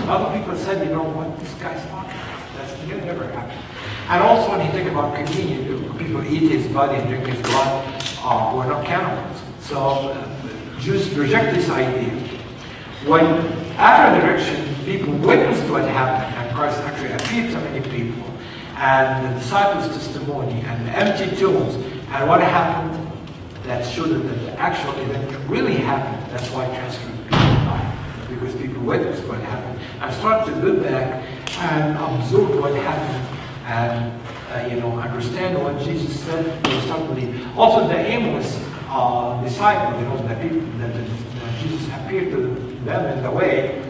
B: Other people said, what this guy's talking about? That never happened. And also when you think about communion, people eat his body and drink his blood, we're not cannibals. So Jews reject this idea. When after the resurrection, people witnessed what happened, and Christ actually appeared to many people, and the disciples' testimony, and the empty tombs, and what happened, that showed that the actual event really happened. That's why transferred people died, because people witnessed what happened and started to go back and absorb what happened and understand what Jesus said. They start believing. Also, the aim was disciples, the people that Jesus appeared to them in the way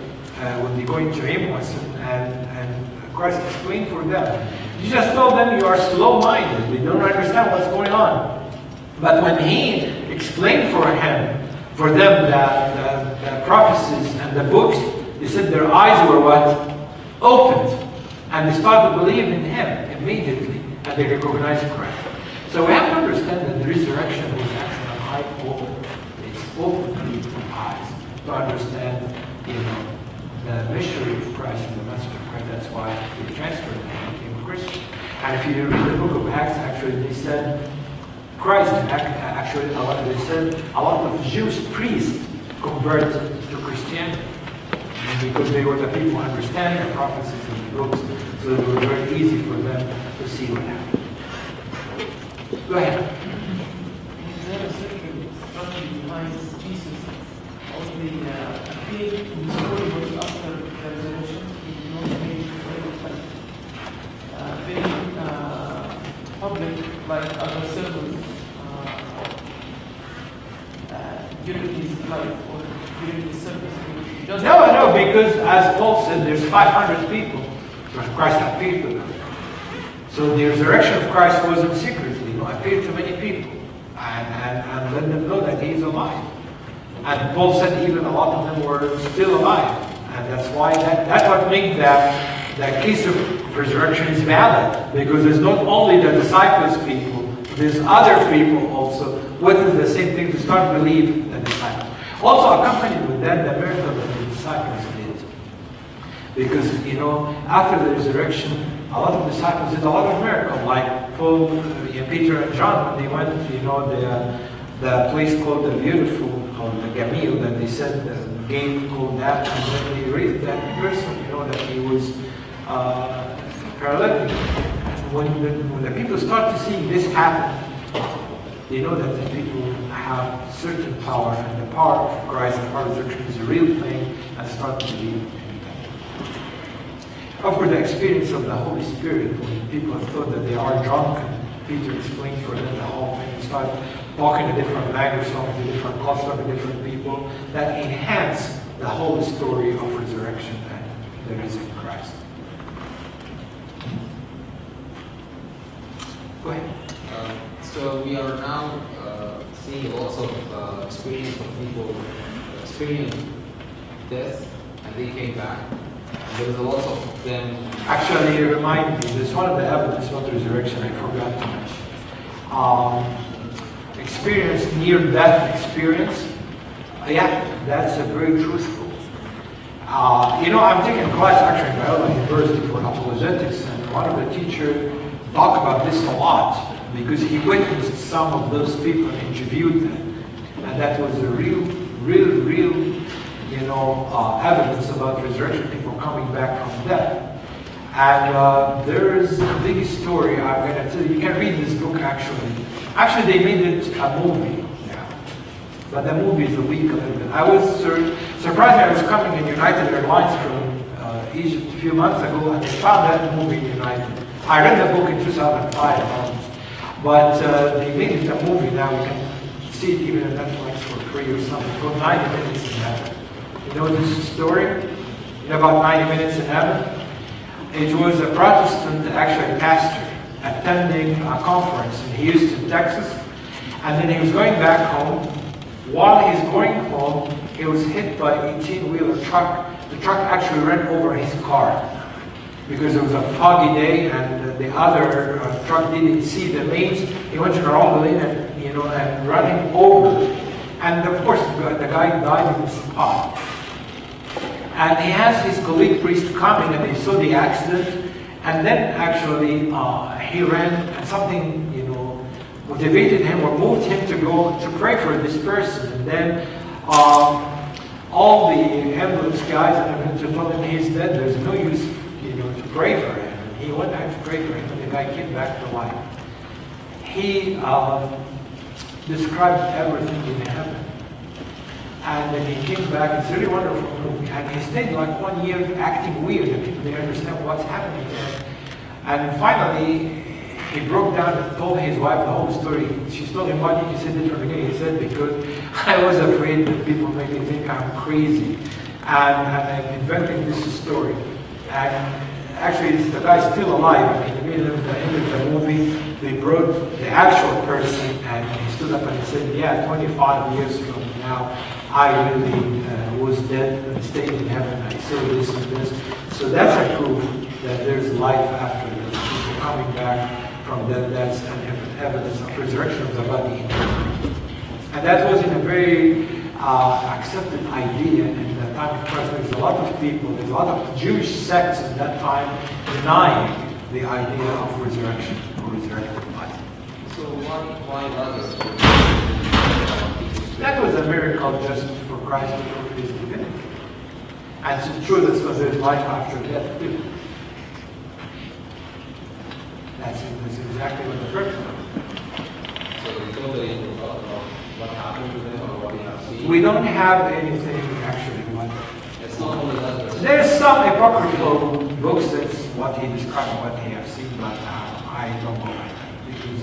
B: when they going to Emmaus, and Christ explained for them. Jesus told them, you are slow-minded, they don't understand what's going on. But when he explained for them the prophecies and the books, they said their eyes were what? Opened. And they started to believe in him immediately, and they recognized Christ. So we have to understand that the resurrection was actually an eye open. It's opened people's eyes to understand, the mystery of Christ and the message of Christ. That's why they transferred and became a Christian. And if you read the book of Acts, actually, they said Christ, actually, they said a lot of Jewish priests converted to Christianity. Because they were the people who understand the prophecies and the books, so it was very easy for them to see what happened. Go ahead.
E: Is there a certain strategy behind Jesus only appeared in the story was after the resurrection? He did not make very public like other servants during his life or during his service?
B: No, because as Paul said, there's 500 people when Christ appeared to them. So the resurrection of Christ wasn't secretly, appeared to many people and let them know that he is alive. And Paul said even a lot of them were still alive. And that's why that's what makes that case of resurrection is valid. Because there's not only the disciples people, there's other people also witness the same thing to start to believe the disciples. Also accompanied with that, the miracle that the disciples did. Because, after the resurrection, a lot of disciples did a lot of miracles, like Paul, Peter and John, when they went, the place called the Beautiful, called the Gamil, that they said the gate called that, and when they raised that person, that he was paralytic. And when the people start to see this happen, they know that the people have certain power, and the power of Christ, the power of resurrection is a real thing, and start to believe in that. Of course, the experience of the Holy Spirit, when people thought that they are drunk, and Peter explained for them the whole thing, and start talking a different language, talking to different cultures, talking to different people, that enhance the whole story of resurrection and the risen Christ. Go ahead.
D: So we are now seeing lots of experience of people experience death and they came back. There's a lot of them.
B: Actually, it reminded me, there's one of the evidence of resurrection I forgot to mention. Experience, near-death experience. Yeah, that's a very truthful. I'm taking a class actually in Biola University for apologetics, and one of the teachers talked about this a lot because he witnessed some of those people and interviewed them, and that was a real evidence about resurrection, people coming back from death. And there is a big story I'm going to tell you. You can read this book actually. Actually, they made it a movie. Yeah. But the movie is a weak a little bit. I was surprised I was coming in United Airlines from Egypt a few months ago, and I found that movie in United. I read the book in 2005, but they made it a movie now. You can see it even on Netflix for free or something. It's called 90 Minutes in Heaven. You know this story? About 90 Minutes in Heaven? It was a Protestant, actually pastor, attending a conference in Houston, Texas. And then he was going back home. While he's going home, he was hit by an 18-wheeler truck. The truck actually ran over his car because it was a foggy day, and the other truck didn't see the lanes. He went to the wrong lane and running over. And of course, the guy died in the spot. And he has his colleague priest coming, and they saw the accident. And then actually he ran, and something motivated him or moved him to go to pray for this person. And then all the ambulance guys and everything told him he's dead. There's no use, to pray for him. And he went out to pray for him, and the guy came back to life. He described everything in heaven. And then he came back. It's a really wonderful movie. And he stayed like 1 year acting weird, and people didn't understand what's happening there. And finally, he broke down and told his wife the whole story. She told him, why did you say this from the beginning? He said, because I was afraid that people make me think I'm crazy. And I'm inventing this story. And actually, the guy's still alive. In the middle of the end of the movie, they brought the actual person, and he stood up and he said, yeah, 25 years from now, I really was dead and stayed in heaven. I saw this and this. So that's a proof that there's life after this. People coming back from death, that's an evidence of resurrection of the body. And that was in a very accepted idea in the time of Christ. There's a lot of people, there's a lot of Jewish sects at that time denying the idea of resurrection or resurrected body.
D: So why others?
B: That was a miracle just for Christ to prove his divinity. And it's true that there's life after death too. That's exactly what the church does.
D: So we totally forgot about what happened to them or what we have seen.
B: We don't have anything actually.
D: It's not only that.
B: There's some apocryphal books that's what he described, what he has seen, but I don't go like that because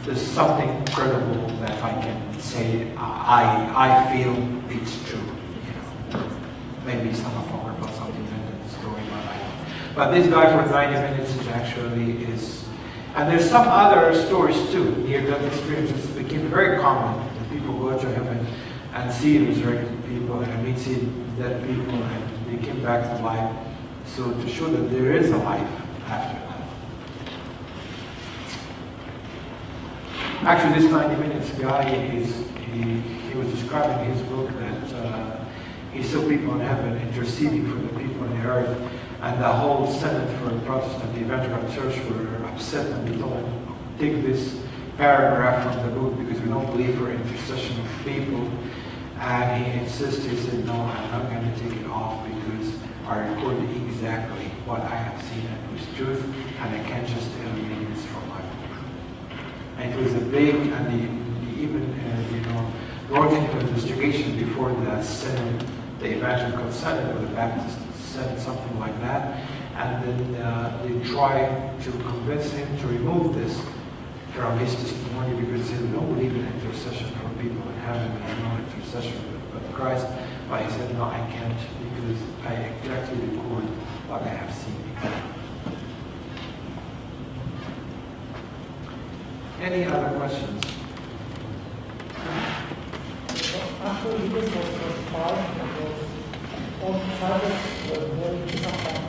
B: there's something credible that I can say. I feel it's true. You know, maybe some apocryphal, something that is going on. But this guy for 90 minutes is actually is, and there's some other stories too. Near-death experiences became very common. People go to heaven and see resurrected people and see dead people and they came back to life. So to show that there is a life after that. Actually, this 90 minutes guy he was describing in his book that he saw people in heaven interceding for the people on the earth, and the whole Senate for the Protestant, the Evangelical Church were upset and they told him, take this paragraph from the book because we don't believe for intercession of people. And he insisted, he said, no, I'm not going to take it off because I recorded exactly what I have seen and it was truth, and I can't just eliminate this from my book. And it was a big, and he even, wrote into investigation before the Senate, the Evangelical Senate or the Baptist Senate, something like that. And then they tried to convince him to remove this from his testimony because he said, we don't believe in intercession for people in heaven. There's no intercession but Christ. But he said, no, I can't because I exactly record what I have seen. Any other questions?
F: Actually, this was fine because all disciples were very disappointed.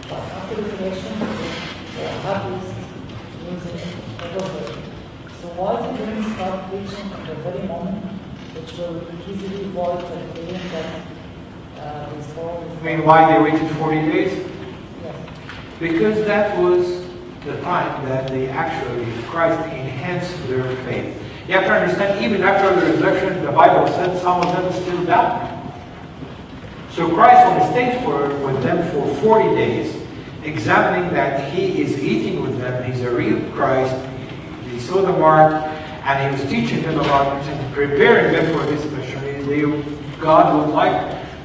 F: But after the resurrection, they were happiest using the gospel. So why did they start preaching at the very moment, which will easily avoid the claim that this whole...
B: I mean, why they waited 40 days?
F: Yes.
B: Because that was the time that they actually, Christ enhanced their faith. You have to understand, even after the resurrection, the Bible said some of them still doubt. So Christ only stayed with them for 40 days, examining that he is eating with them, he's a real Christ, he saw the mark, and he was teaching them about it and preparing them for this mission. God would like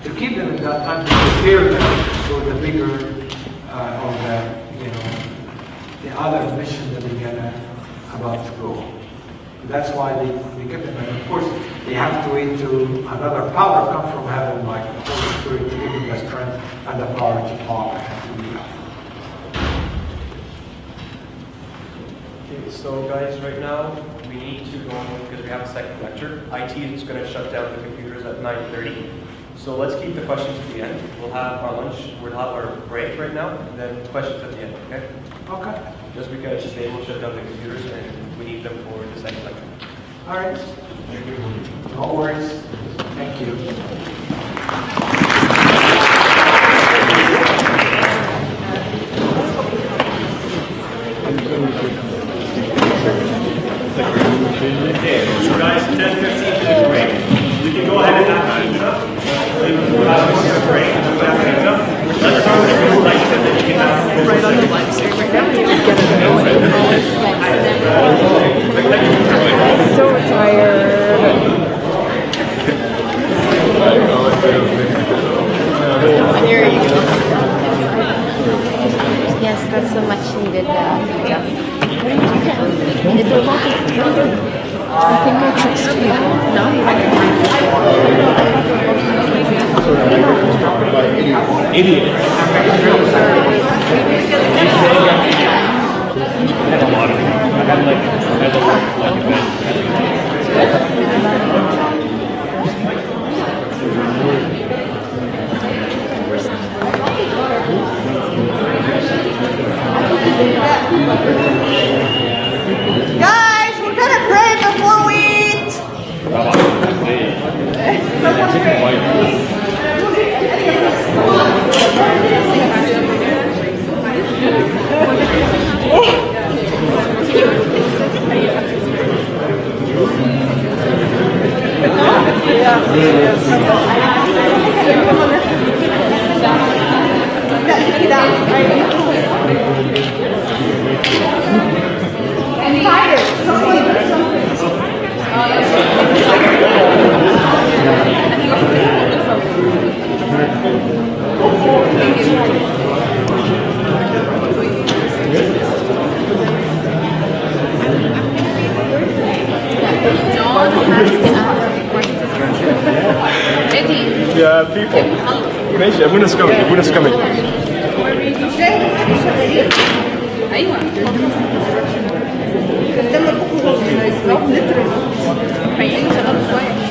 B: to keep them at that time to prepare them for the bigger, or the other mission that they're about to go. That's why they kept them. And of course, they have to wait till another power come from heaven, like the Holy Spirit, to give them the strength and the power to talk and to be up.
G: Okay, so guys, right now we need to go because we have a second lecture. IT is going to shut down the computers at 9:30. So let's keep the questions at the end. We'll have our lunch, we'll have our break right now, and then questions at the end, okay?
B: Okay.
G: Just because they will shut down the computers and we need them for the second lecture.
B: All right. No worries. Thank you.
G: Okay, so guys, 10:15 minute break. We can go ahead and have hands up. We'll have a break and we'll have hands up. Let's start with the lights and then you can have right on the lights.
H: I'm so tired. Yes, that's so much needed. I think I trust you. No, you
I: Guys, we're gonna pray before we eat. I'm tired.
G: Yeah, people. ماشي ابونا coming. ابونا coming.
I: ايوه قدام البكره خليني شغال شويه مش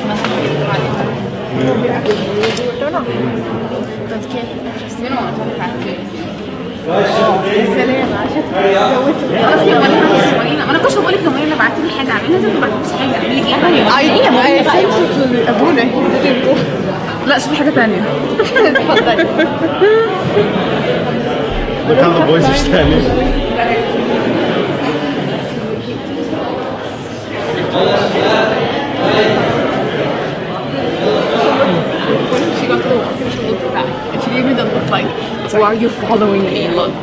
I: انا كنت بقول لك لما انا بعت لي حاجه اعملها انت ما بعتليش حاجه اعملي ايه ابونا لا شوفي حاجه ثانيه اتفضلي
G: Look how the boys are standing.
H: She got the walk and she looked back and she gave me the look like, why are you following me? Look.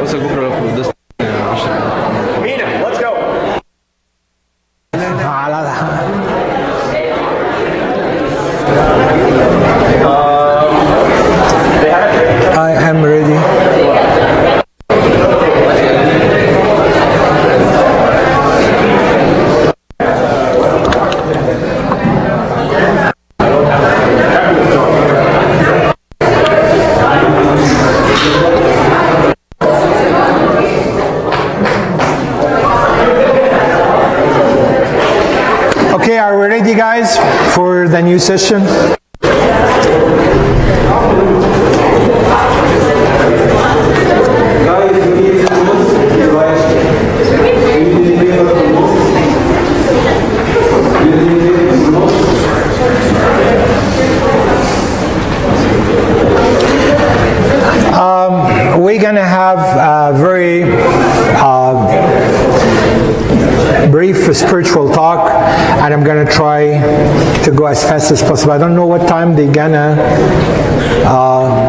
J: بس بكره باخد
G: Mina, let's go.
K: I am ready. Okay, are we ready, guys, for the new session? We're going to have a very brief spiritual talk, and I'm going to try to go as fast as possible. I don't know what time they're going to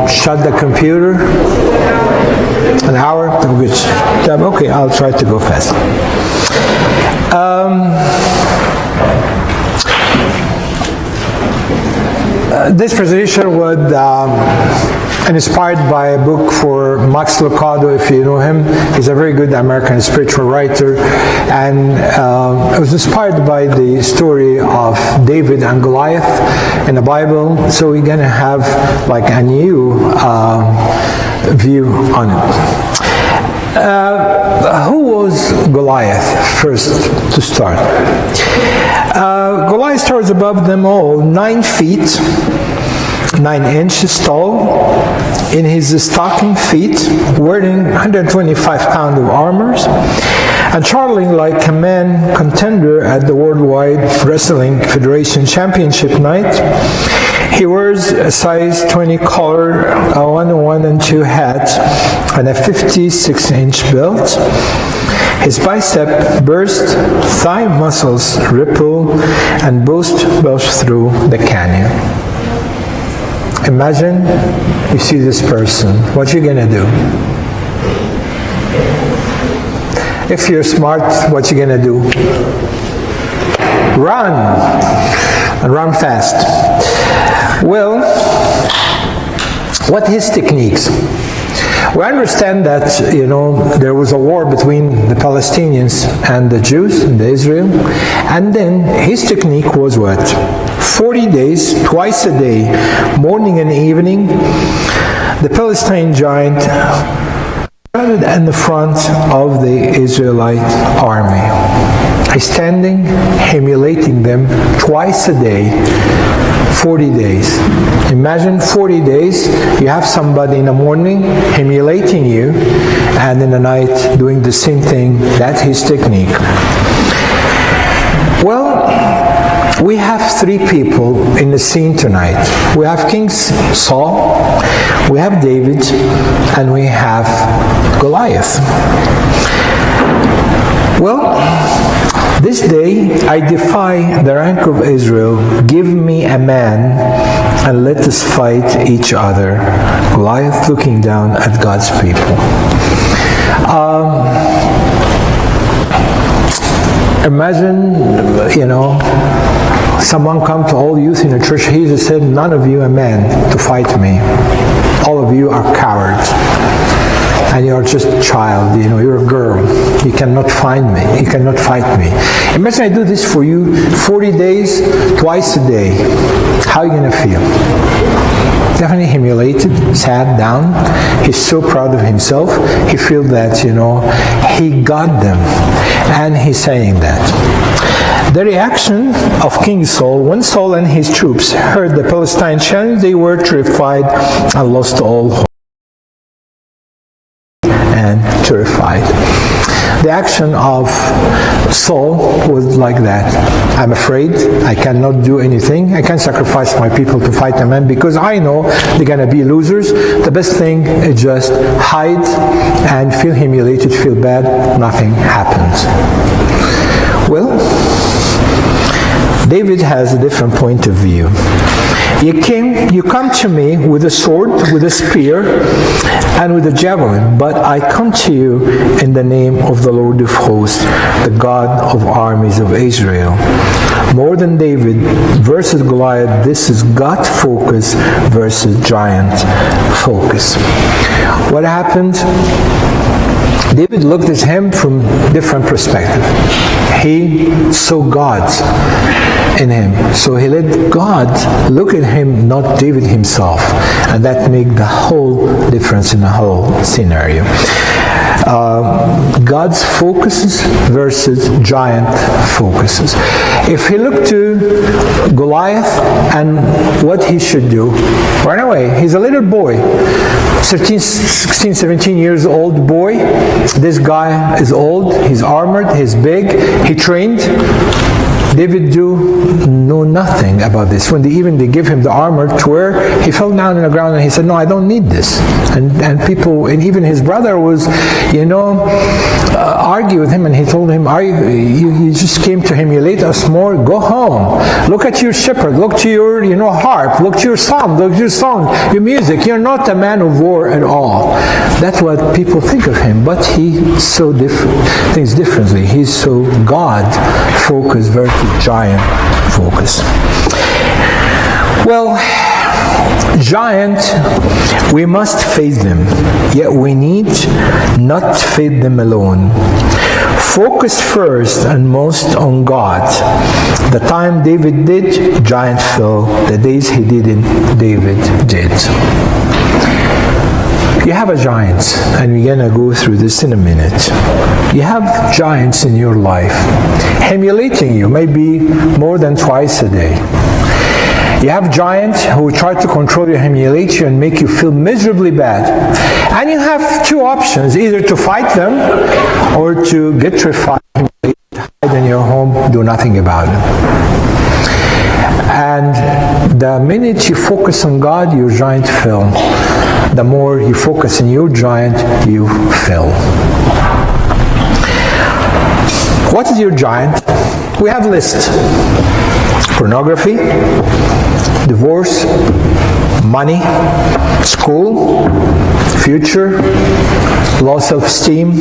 K: shut the computer. An hour? Okay, I'll try to go fast. This presentation would inspired by a book for Max Lucado, if you know him. He's a very good American spiritual writer, and it was inspired by the story of David and Goliath in the Bible. So we're going to have like a new view on it. Who was Goliath, first to start? Goliath starts above them all, 9 feet, 9 inches tall, in his stocking feet, wearing 125 pounds of armor, and charging like a man contender at the Worldwide Wrestling Federation Championship night. He wears a size 20 collar, a 1 and 2 hat, and a 56-inch belt. His bicep burst, thigh muscles ripple, and burst through the canyon. Imagine you see this person. What you gonna do? If you're smart, what you gonna do? Run, and run fast. Well, what his techniques? We understand that, there was a war between the Palestinians and the Jews and Israel, and then his technique was what? 40 days, twice a day, morning and evening, the Palestine giant stood in the front of the Israelite army, standing, humiliating them twice a day, 40 days. Imagine 40 days, you have somebody in the morning humiliating you, and in the night doing the same thing. That's his technique. Well, we have 3 people in the scene tonight. We have King Saul, we have David, and we have Goliath. Well, this day I defy the rank of Israel. Give me a man and let us fight each other. Goliath looking down at God's people. Imagine, someone come to all youth in a church. He just said, none of you are men to fight me. All of you are cowards. And you're just a child, you're a girl. You cannot find me. You cannot fight me. Imagine I do this for you 40 days, twice a day. How are you going to feel? Definitely humiliated, sad, down. He's so proud of himself. He feels that, he got them. And he's saying that. The reaction of King Saul, when Saul and his troops heard the Palestine challenge, they were terrified and lost all hope. And terrified. The action of Saul was like that. I'm afraid, I cannot do anything. I can't sacrifice my people to fight a man because I know they're going to be losers. The best thing is just hide and feel humiliated, feel bad. Nothing happens. Well, David has a different point of view. You come to me with a sword, with a spear, and with a javelin, but I come to you in the name of the Lord of hosts, the God of armies of Israel. More than David versus Goliath, this is God focus versus giant focus. What happened? David looked at him from different perspective. He saw God in him. So he let God look at him, not David himself. And that made the whole difference in the whole scenario. God's focuses versus giant focuses. If he looked to Goliath and what he should do, run away. He's a little boy, 16, 17 years old boy. This guy is old, he's armored, he's big, he trained. David knew nothing about this. When they give him the armor to wear, he fell down on the ground and he said, "No, I don't need this." And people, and even his brother was, argue with him, and he told him, you just came to humiliate us more? Go home. Look at your shepherd. Look to your, harp. Look to your psalm. Look to your song, your music. You're not a man of war at all. That's what people think of him. But he saw things differently. He saw God-focused versus giant focus. Well, giant, we must face them, yet we need not face them alone. Focus first and most on God. The time David did, giant fell. The days he didn't, David did. You have a giant, and we're going to go through this in a minute. You have giants in your life, humiliating you maybe more than twice a day. You have giants who try to control you, humiliate you, and make you feel miserably bad. And you have two options, either to fight them or to get terrified, hide in your home, do nothing about it. And the minute you focus on God, your giant fell. The more you focus on your giant, you fell. What is your giant? We have a list. Pornography, divorce, money, school, future, low self-esteem,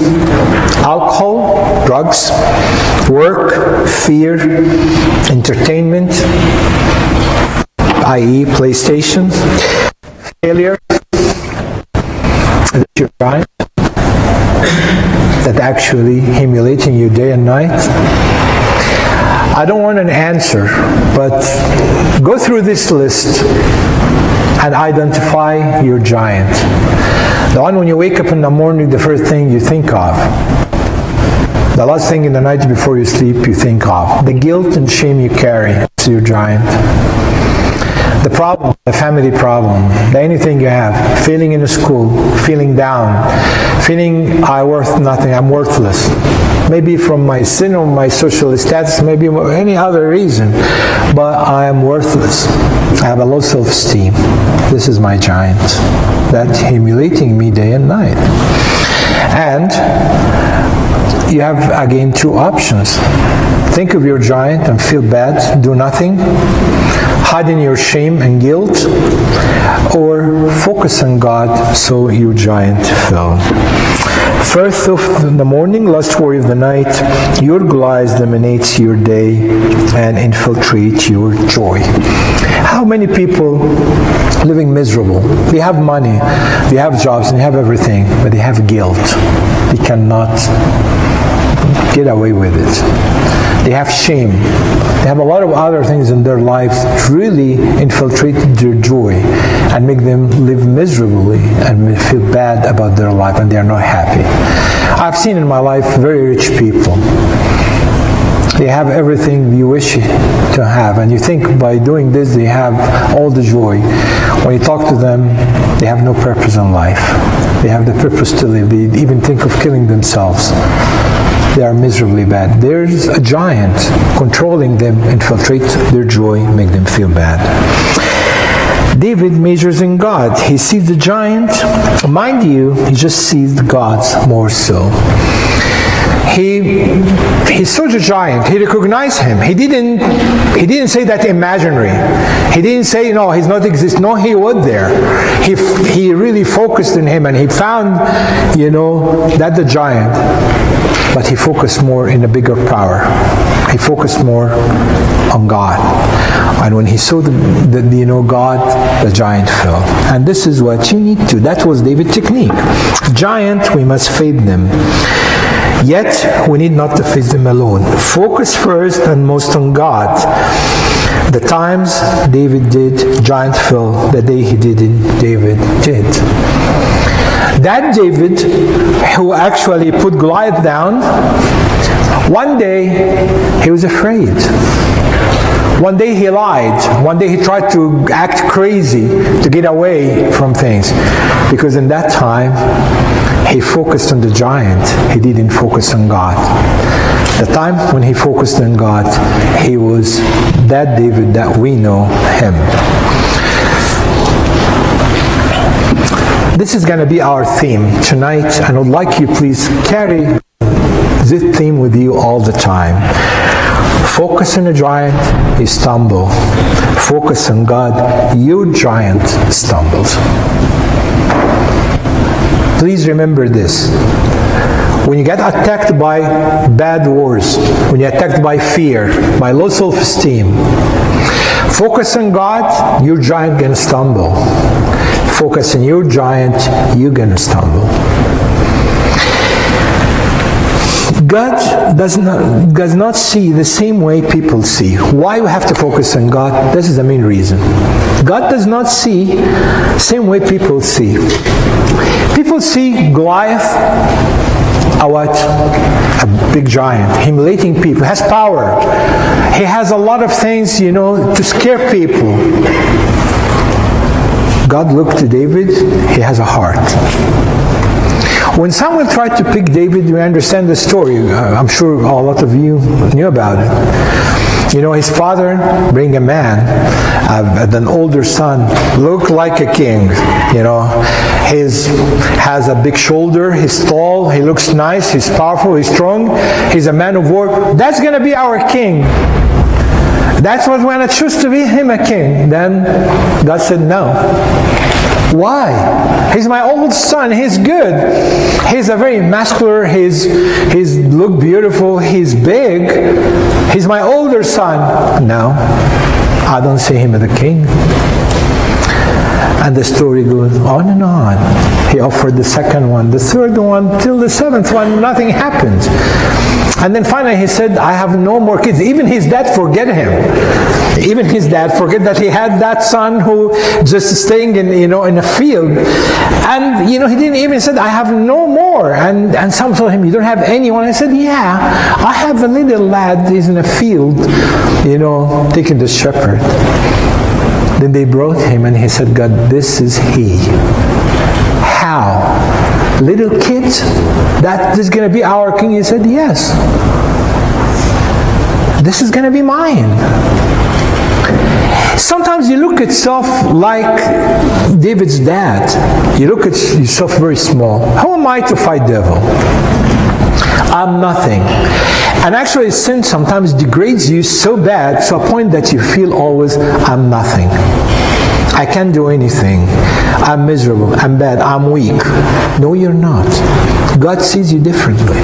K: alcohol, drugs, work, fear, entertainment, i.e. PlayStation, failure. That's your giant that actually humiliating you day and night. I don't want an answer, but go through this list and identify your giant. The one when you wake up in the morning, the first thing you think of. The last thing in the night before you sleep, you think of. The guilt and shame you carry is your giant. The problem, the family problem, anything you have, feeling in the school, feeling down, feeling I'm worth nothing, I'm worthless. Maybe from my sin or my social status, maybe any other reason, but I am worthless. I have a low self-esteem. This is my giant. That's humiliating me day and night. And you have, again, two options. Think of your giant and feel bad, do nothing, hide in your shame and guilt, or focus on God so your giant fell. First of the morning, last worry of the night, your Goliath dominates your day and infiltrates your joy. How many people living miserable? They have money, they have jobs, and they have everything, but they have guilt. They cannot get away with it. They have shame. They have a lot of other things in their lives that really infiltrate their joy and make them live miserably and feel bad about their life, and they are not happy. I've seen in my life very rich people. They have everything you wish to have, and you think by doing this they have all the joy. When you talk to them, they have no purpose in life. They have the purpose to live. They even think of killing themselves. They are miserably bad. There's a giant controlling them, infiltrate their joy, make them feel bad. David measures in God. He sees the giant. Mind you, he just sees God's more so. he saw the giant. He recognized him. He didn't say that imaginary. He didn't say, no, he's not exist. No, he was there. He really focused on him, and he found, that the giant. But he focused more in a bigger power. He focused more on God. And when he saw God, the giant fell. And this is what you need to. That was David's technique. Giant, we must fade them. Yet, we need not to face them alone. Focus first and most on God. The times David did, giant fell. The day he didn't, David did. That David, who actually put Goliath down, one day he was afraid. One day he lied. One day he tried to act crazy to get away from things. Because in that time, he focused on the giant. He didn't focus on God. The time when he focused on God, he was that David that we know him. This is going to be our theme tonight, and I would like you please carry this theme with you all the time. Focus on the giant, you stumble. Focus on God, your giant stumbles. Please remember this. When you get attacked by bad words, when you're attacked by fear, by low self-esteem, focus on God, your giant gonna stumble. Focus on your giant, you're gonna stumble. God does not see the same way people see. Why we have to focus on God? This is the main reason. God does not see the same way people see. People see Goliath, a big giant, humiliating people, has power. He has a lot of things, to scare people. God looked to David, he has a heart. When someone tried to pick David, we understand the story. I'm sure a lot of you knew about it. His father bring a man, an older son, look like a king. He has a big shoulder, he's tall, he looks nice, he's powerful, he's strong, he's a man of war. That's going to be our king. That's what we're going to choose to be him a king. Then God said no. Why? He's my old son. He's good. He's a very muscular. He's look beautiful. He's big. He's my older son. No, I don't see him as the king. And the story goes on and on. He offered the second one, the third one, till the seventh one. Nothing happened. And then finally he said, I have no more kids. Even his dad forget him. Even his dad forget that he had that son who just staying in a field. And he didn't even say, I have no more. And some told him, you don't have anyone? I said, yeah, I have a little lad, he's in a field, taking the shepherd. Then they brought him and he said, God, this is he. How? Little kid, that is going to be our king? He said, yes. This is going to be mine. Sometimes you look at yourself like David's dad. You look at yourself very small. How am I to fight devil? I'm nothing. And actually sin sometimes degrades you so bad to a point that you feel always, I'm nothing. I can't do anything. I'm miserable. I'm bad. I'm weak. No, you're not. God sees you differently.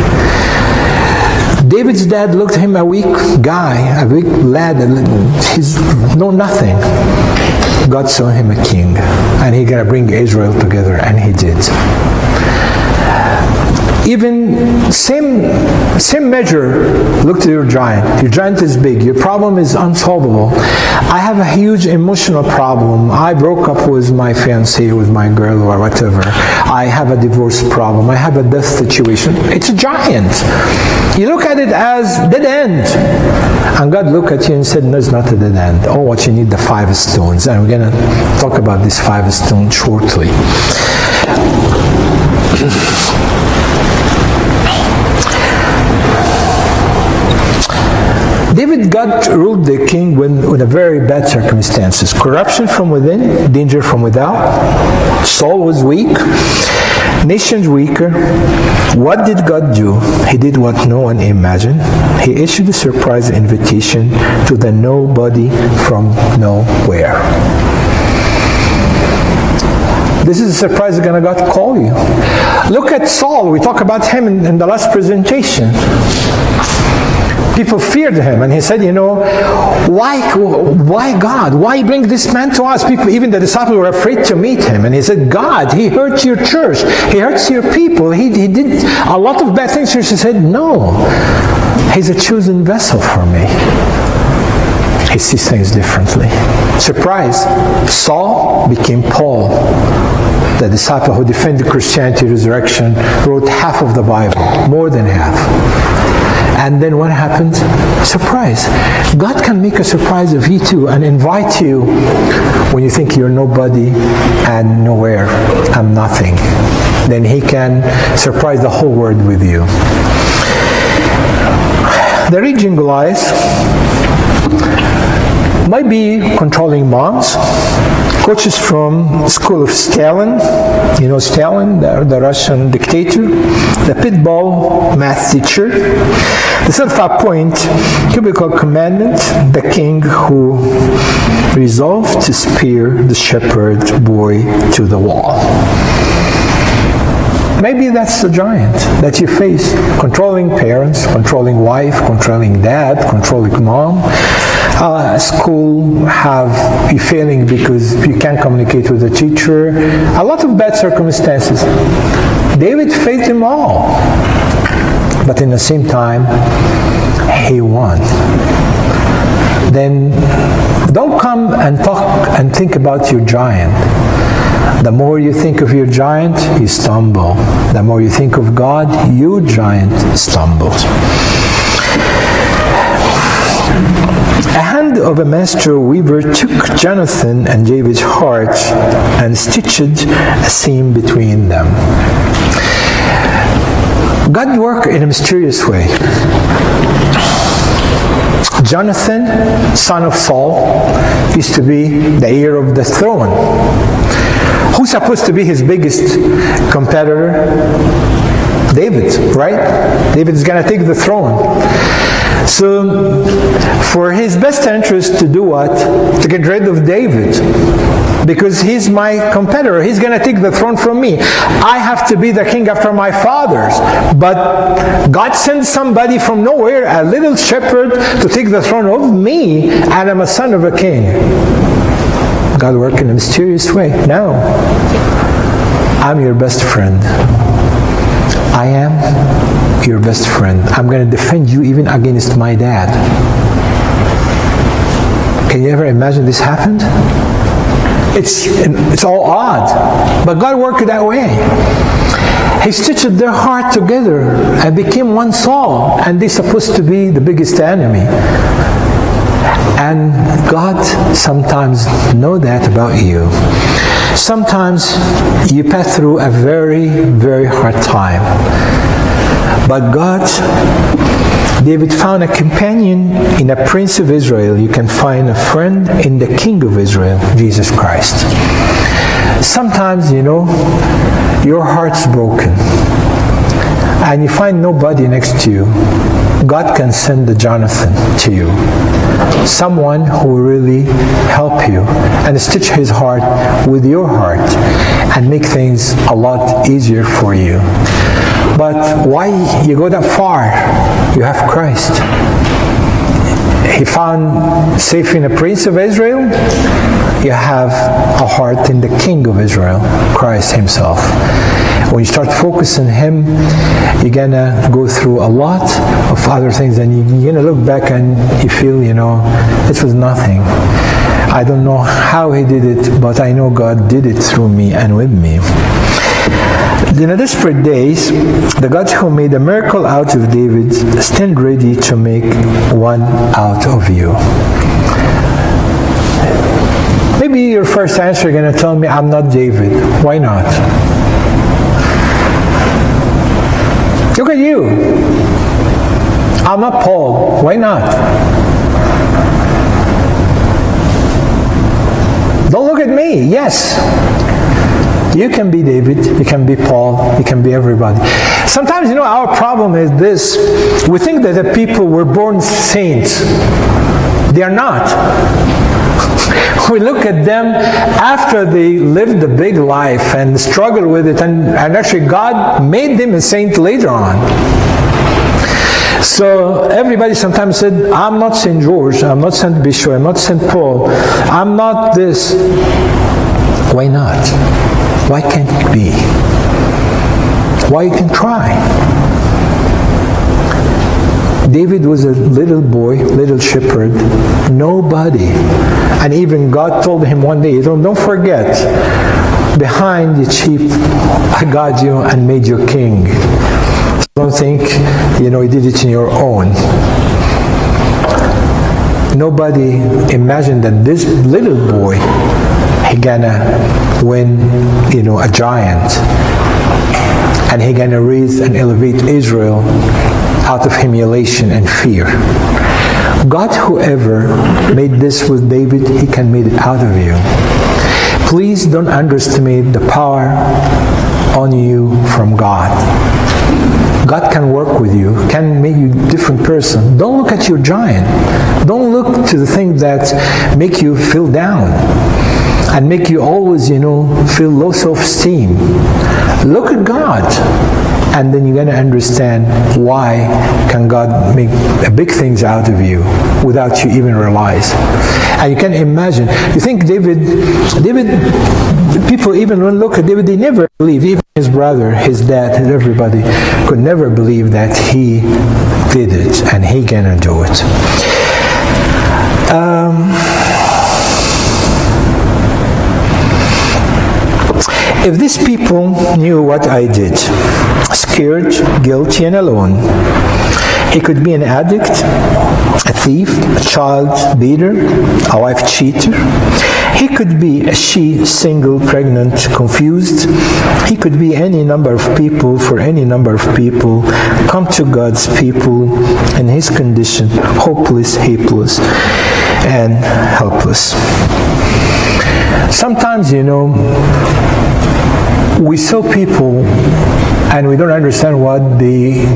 K: David's dad looked at him a weak guy, a weak lad. He's nothing. God saw him a king, and He gonna bring Israel together, and He did. Even same measure, look to your giant. Your giant is big. Your problem is unsolvable. I have a huge emotional problem. I broke up with my fiancée, with my girl or whatever. I have a divorce problem. I have a death situation. It's a giant. You look at it as dead end. And God looked at you and said, no, it's not a dead end. Oh, what you need, the 5 stones. And we're going to talk about these 5 stones shortly. God ruled the king with a very bad circumstances. Corruption from within, danger from without. Saul was weak, nations weaker, What did God do? He did what no one imagined. He issued a surprise invitation to the nobody from nowhere. This is a surprise that God call you. Look at Saul. We talked about him in the last presentation. People feared him, and he said, why God? Why bring this man to us? People, even the disciples were afraid to meet him. And he said, God, he hurts your church. He hurts your people. He did a lot of bad things. He said, no, he's a chosen vessel for me. He sees things differently. Surprise, Saul became Paul. The disciple who defended Christianity resurrection wrote half of the Bible, more than half. And then what happened? Surprise. God can make a surprise of you too and invite you when you think you're nobody and nowhere, I'm nothing. Then He can surprise the whole world with you. The raging Goliath might be controlling moms, coaches from school of Stalin, Stalin, the Russian dictator, the pit bull math teacher, the self-appointed cubicle commandant, the king who resolved to spear the shepherd boy to the wall. Maybe that's the giant that you face. Controlling parents, controlling wife, controlling dad, controlling mom. School have you failing because you can't communicate with the teacher. A lot of bad circumstances. David faced them all. But in the same time, he won. Then don't come and talk and think about your giant. The more you think of your giant, you stumble. The more you think of God, your giant stumbles. A hand of a master weaver took Jonathan and David's heart and stitched a seam between them. God worked in a mysterious way. Jonathan, son of Saul, used to be the heir of the throne. Who's supposed to be his biggest competitor? David, right? David's going to take the throne. So, for his best interest to do what? To get rid of David. Because he's my competitor. He's going to take the throne from me. I have to be the king after my fathers. But God sent somebody from nowhere, a little shepherd, to take the throne of me, and I'm a son of a king. God worked in a mysterious way. No. I'm your best friend. I am your best friend. I'm going to defend you even against my dad. Can you ever imagine this happened? It's all odd. But God worked it that way. He stitched their heart together and became one soul. And they're supposed to be the biggest enemy. And God sometimes knows that about you. Sometimes you pass through a very, very hard time. But God, David found a companion in a prince of Israel. You can find a friend in the king of Israel, Jesus Christ. Sometimes, your heart's broken. And you find nobody next to you. God can send a Jonathan to you. Someone who will really help you and stitch his heart with your heart and make things a lot easier for you. But why you go that far? You have Christ. He found safe in a prince of Israel. You have a heart in the king of Israel, Christ himself. When you start focusing on Him, you're going to go through a lot of other things, and you're going to look back and you feel, this was nothing. I don't know how He did it, but I know God did it through me and with me. In the desperate days, the God who made a miracle out of David stand ready to make one out of you. Maybe your first answer you're going to tell me, I'm not David. Why not? Look at you. I'm not Paul. Why not? Don't look at me. Yes. You can be David, you can be Paul, you can be everybody. Sometimes, our problem is this. We think that the people were born saints. They are not. We look at them after they lived a big life and struggled with it, and actually God made them a saint later on. So everybody sometimes said, I'm not St. George, I'm not St. Bishop, I'm not St. Paul, I'm not this. Why not? Why can't it be? Why you can try? David was a little boy, little shepherd, nobody. And even God told him one day, don't forget, behind the sheep, I got you and made you king. Don't think, you did it in your own. Nobody imagined that this little boy, he gonna win, a giant. And he gonna raise and elevate Israel out of humiliation and fear. God, whoever made this with David, he can make it out of you. Please don't underestimate the power on you from God. God can work with you, can make you a different person. Don't look at your giant. Don't look to the things that make you feel down and make you always, feel low self-esteem. Look at God, and then you're going to understand why can God make big things out of you without you even realize. And you can imagine. You think David, people even when look at David, they never believe, even his brother, his dad, everybody could never believe that he did it and he gonna do it. If these people knew what I did, scared, guilty, and alone, he could be an addict, a thief, a child beater, a wife cheater. He could be a she, single, pregnant, confused. He could be any number of people for any number of people. Come to God's people in his condition, hopeless, helpless, and helpless. Sometimes, we saw people and we don't understand what they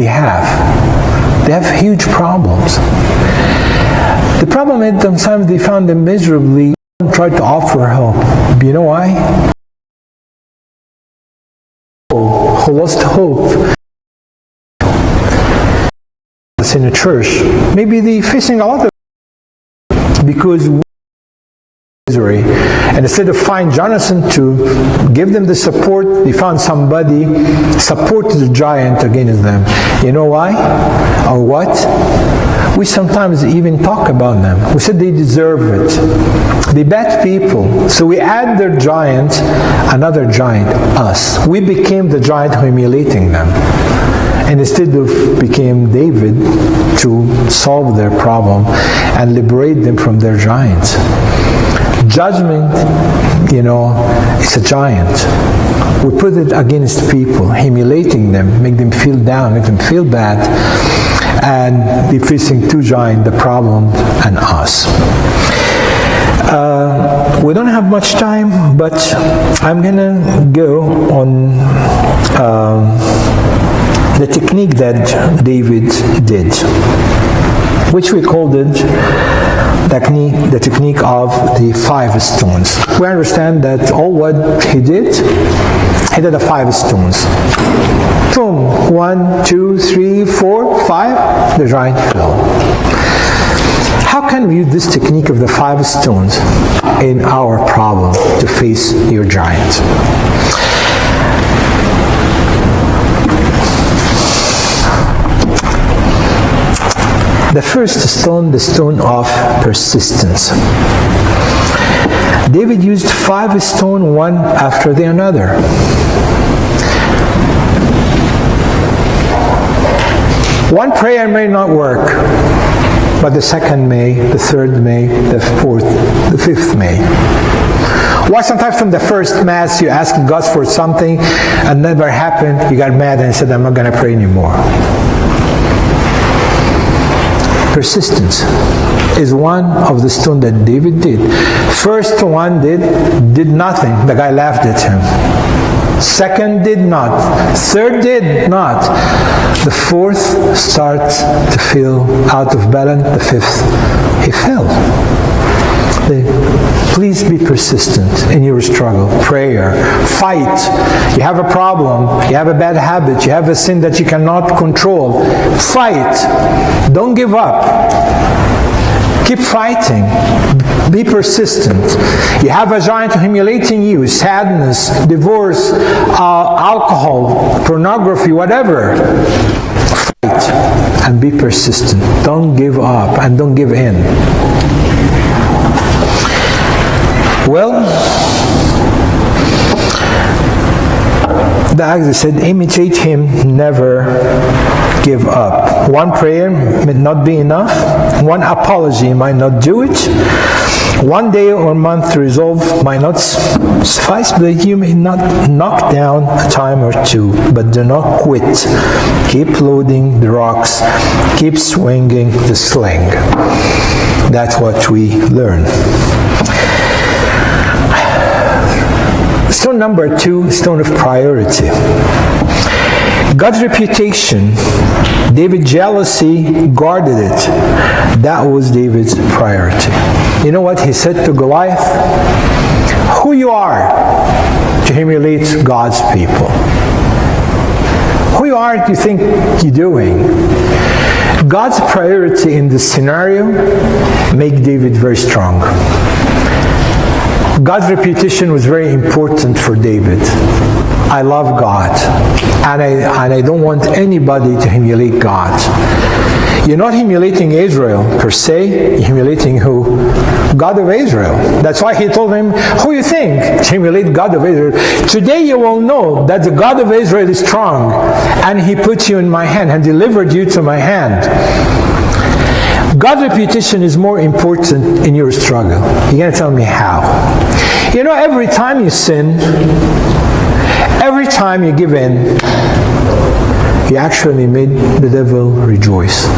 K: have. They have huge problems. The problem is sometimes they found them miserably and tried to offer help. You know why? Who lost hope in the church. Maybe they're facing a lot of because misery. And instead of finding Jonathan to give them the support, they found somebody supported the giant against them. You know why? Or what? We sometimes even talk about them. We said they deserve it. They're bad people. So we add their giant, another giant, us. We became the giant humiliating them. And instead of became David to solve their problem and liberate them from their giants. Judgment, it's a giant. We put it against people, humiliating them, make them feel down, make them feel bad, and they're facing two giants, the problem and us. We don't have much time, but I'm going to go on the technique that David did, which we called it the technique of the 5 stones. We understand that all what he did the 5 stones. Boom, 1, 2, 3, 4, 5, the giant fell. How can we use this technique of the 5 stones in our problem to face your giant? The first stone, the stone of persistence. David used 5 stones, one after the other. One prayer may not work, but the second may, the third may, the fourth, the fifth may. Why sometimes from the first Mass you ask God for something and never happened, you got mad and said, I'm not going to pray anymore. Persistence. is one of the stone that David did. First one did nothing. The guy laughed at him. Second did not. Third did not. The fourth starts to feel out of balance. The fifth, he fell. Please be persistent in your struggle. Prayer. Fight. You have a problem. You have a bad habit. You have a sin that you cannot control. Fight. Don't give up. Keep fighting. Be persistent. You have a giant humiliating you, sadness, divorce, alcohol, pornography, whatever. Fight and be persistent. Don't give up and don't give in. Well, the Apostle said, imitate him, never give up. One prayer may not be enough. One apology might not do it. One day or month to resolve might not suffice, but you may not knock down a time or two, but do not quit. Keep loading the rocks. Keep swinging the sling. That's what we learn. Stone number 2, stone of priority. God's reputation, David's jealousy guarded it. That was David's priority. You know what he said to Goliath? Who you are to humiliate God's people? Who you are do you think you're doing? God's priority in this scenario made David very strong. God's reputation was very important for David. I love God, and I don't want anybody to humiliate God. You're not humiliating Israel per se, you're humiliating who? God of Israel. That's why he told him, who you think? Humiliate God of Israel. Today you will know that the God of Israel is strong, and he put you in my hand and delivered you to my hand. God's reputation is more important in your struggle. You're going to tell me how. You know, every time you sin, every time you give in, you actually made the devil rejoice.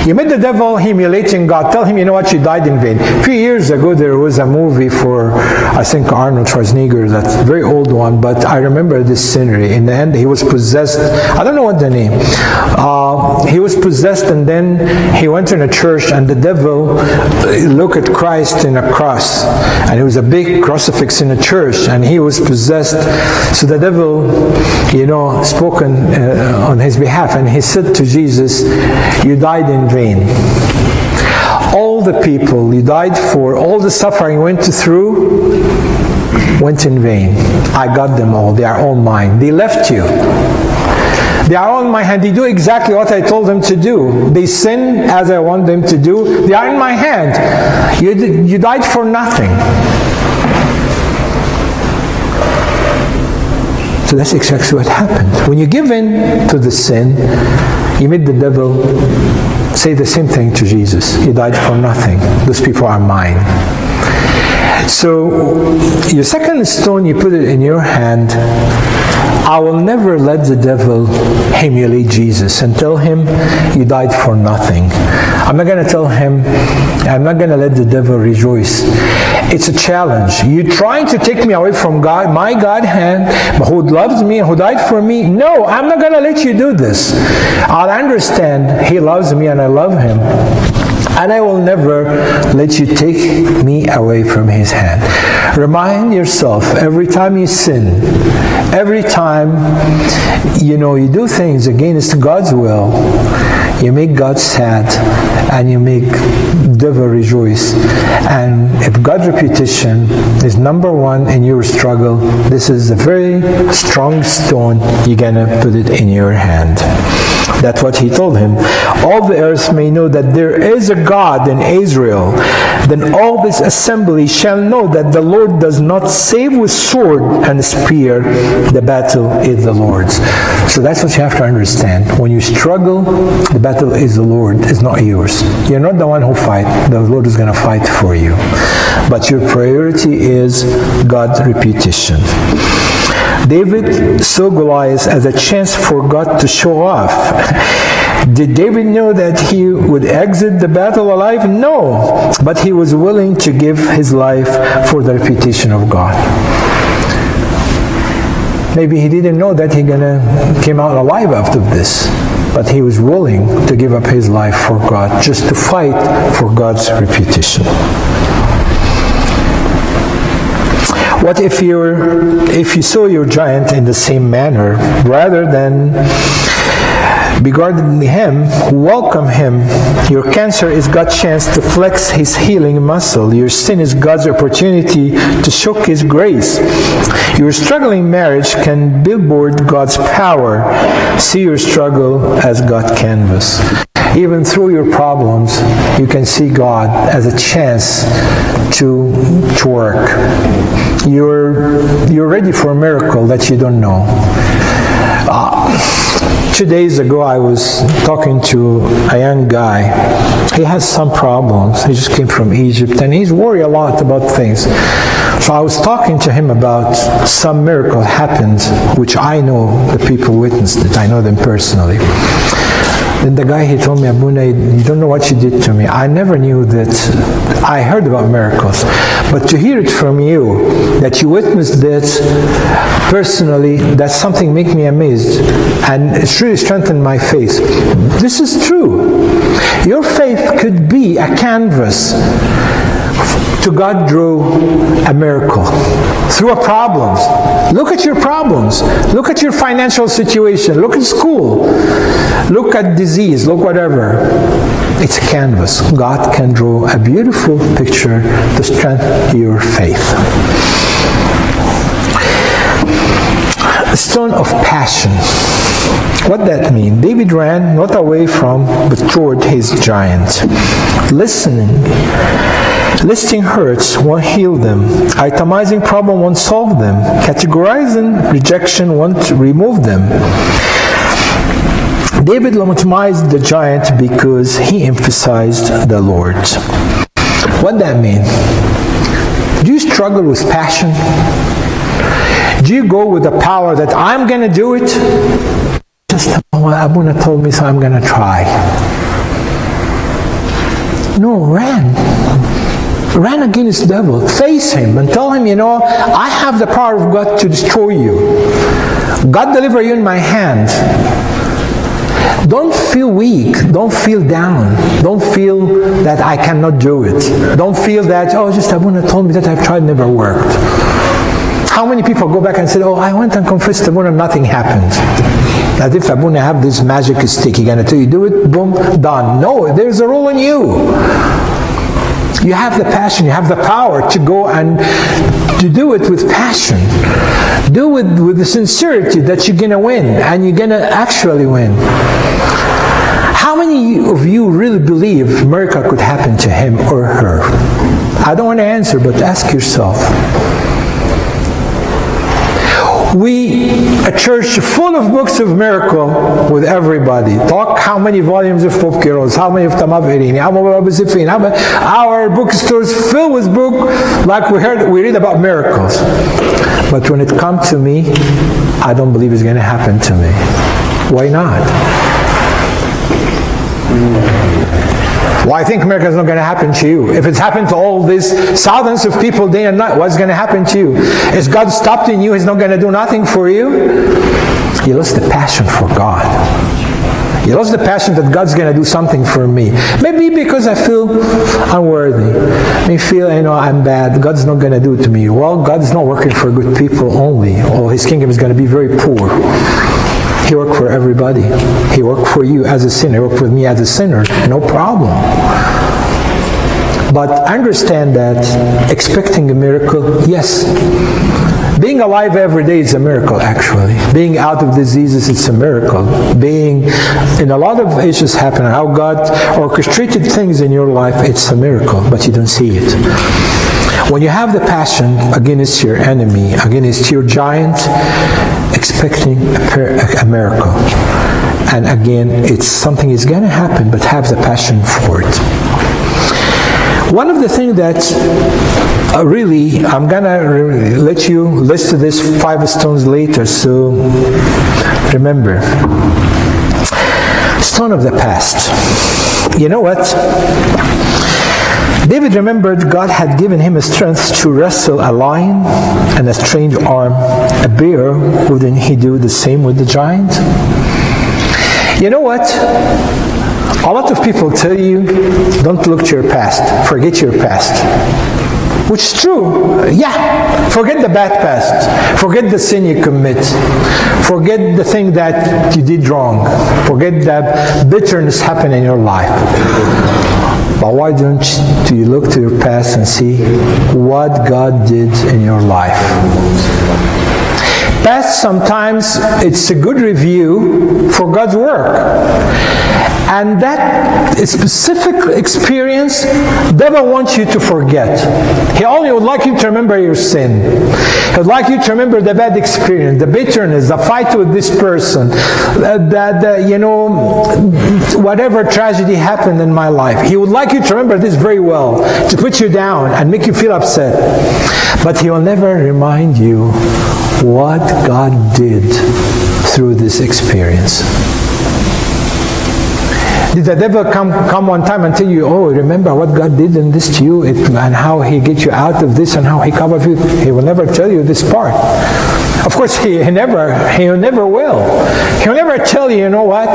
K: You made the devil humiliating God. Tell him, you know what, you died in vain. A few years ago, there was a movie for, I think, Arnold Schwarzenegger, that's a very old one, but I remember this scenery. In the end, he was possessed. I don't know what the name. He was possessed, and then he went in a church, and the devil looked at Christ in a cross. And it was a big crucifix in a church, and he was possessed. So the devil, you know, spoke on his behalf, and he said to Jesus, you died in vain. All the people you died for, all the suffering you went through, went in vain. I got them all. They are all mine. They left you. They are all in my hand. They do exactly what I told them to do. They sin as I want them to do. They are in my hand. You died for nothing. So that's exactly what happened. When you give in to the sin, you made the devil say the same thing to Jesus. You died for nothing. Those people are mine. So your second stone, you put it in your hand. I will never let the devil humiliate Jesus and tell him you died for nothing. I'm not going to tell him, I'm not going to let the devil rejoice. It's a challenge. You're trying to take me away from God, my God hand, who loves me, who died for me. No, I'm not going to let you do this. I'll understand he loves me and I love him. And I will never let you take me away from his hand. Remind yourself every time you sin, every time you do things against God's will, you make God sad and you make the devil rejoice. And if God's reputation is number one in your struggle, this is a very strong stone. You're gonna put it in your hand. That's what he told him. All the earth may know that there is a God in Israel. Then all this assembly shall know that the Lord does not save with sword and spear. The battle is the Lord's. So that's what you have to understand. When you struggle, the battle is the Lord, it's not yours. You're not the one who fights. The Lord is going to fight for you. But your priority is God's reputation. David saw Goliath as a chance for God to show off. Did David know that he would exit the battle alive? No, but he was willing to give his life for the reputation of God. Maybe he didn't know that he came out alive after this, but he was willing to give up his life for God, just to fight for God's reputation. What if you saw your giant in the same manner, rather than regarding him, welcome him. Your cancer is God's chance to flex his healing muscle. Your sin is God's opportunity to show his grace. Your struggling marriage can billboard God's power. See your struggle as God's canvas. Even through your problems, you can see God as a chance to work. You're ready for a miracle that you don't know. 2 days ago, I was talking to a young guy. He has some problems. He just came from Egypt, and he's worried a lot about things. So I was talking to him about some miracle happened, which I know the people witnessed it. I know them personally. Then the guy, he told me, Abuna, you don't know what you did to me. I never knew that. I heard about miracles. But to hear it from you, that you witnessed this personally, that's something make me amazed. And it's really strengthened my faith. This is true. Your faith could be a canvas to God draw a miracle through a problems. Look at your problems. Look at your financial situation. Look at school. Look at disease. Look whatever. It's a canvas. God can draw a beautiful picture to strengthen your faith. A stone of passion. What that mean? David ran not away from, but toward his giant. Listing hurts won't heal them. Itemizing problem won't solve them. Categorizing rejection won't remove them. David legitimized the giant because he emphasized the Lord. What that mean? Do you struggle with passion? Do you go with the power that I'm going to do it? Just Abuna told me, so I'm going to try. No, ran against the devil. Face him and tell him, I have the power of God to destroy you. God deliver you in my hand. Don't feel weak. Don't feel down. Don't feel that I cannot do it. Don't feel that, just Abuna told me that I've tried, never worked. How many people go back and say, I went and confessed to Abuna, nothing happened. As if Abuna have this magic stick. He's going to tell you, do it, boom, done. No, there's a role in you. You have the passion, you have the power to go and to do it with passion. Do it with the sincerity that you're going to win, and you're going to actually win. How many of you really believe a miracle could happen to him or her? I don't want to answer, but ask yourself. A church full of books of miracle with everybody. Talk how many volumes of Pope Kiros, how many of Tamavirini, our bookstores filled with books like we read about miracles. But when it comes to me, I don't believe it's going to happen to me. Why not? Well, I think miracle is not going to happen to you. If it's happened to all these thousands of people day and night, what's going to happen to you? Is God stopped in you? He's not going to do nothing for you? You lost the passion for God. You lost the passion that God's going to do something for me. Maybe because I feel unworthy. Maybe feel, I'm bad. God's not going to do it to me. Well, God's not working for good people only. Or His kingdom is going to be very poor. He worked for everybody. He worked for you as a sinner. He worked with me as a sinner. No problem. But understand that expecting a miracle, yes. Being alive every day is a miracle, actually. Being out of diseases, it's a miracle. Being in a lot of issues happen, how God orchestrated things in your life, it's a miracle, but you don't see it. When you have the passion against your enemy, against your giant, expecting a miracle. And again, it's something is going to happen, but have the passion for it. One of the things that really, I'm gonna let you list this 5 stones later, so remember. Stone of the past. You know what? David remembered God had given him a strength to wrestle a lion and a strange arm, a bear. Wouldn't he do the same with the giant? You know what? A lot of people tell you, don't look to your past, forget your past. Which is true. Yeah, forget the bad past. Forget the sin you commit. Forget the thing that you did wrong. Forget that bitterness happened in your life. But why don't you look to your past and see what God did in your life? Past, sometimes it's a good review for God's work. And that specific experience, the devil wants you to forget. He only would like you to remember your sin. He would like you to remember the bad experience, the bitterness, the fight with this person, whatever tragedy happened in my life. He would like you to remember this very well, to put you down and make you feel upset. But he will never remind you what God did through this experience. Did the devil come one time and tell you, oh, remember what God did in this to you and how he get you out of this and how he covered you? He will never tell you this part. Of course, he never will. He'll never tell you, you know what,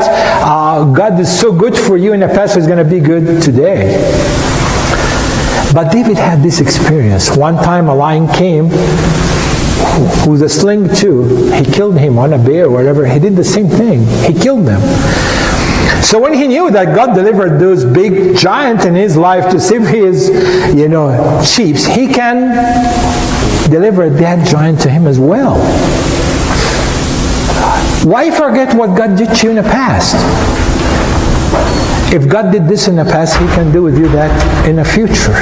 K: God is so good for you in the past, he's going to be good today. But David had this experience. One time a lion came with a sling too. He killed him on a bear or whatever. He did the same thing. He killed them. So when he knew that God delivered those big giants in his life to save his, sheep, he can deliver that giant to him as well. Why forget what God did to you in the past? If God did this in the past, he can do with you that in the future.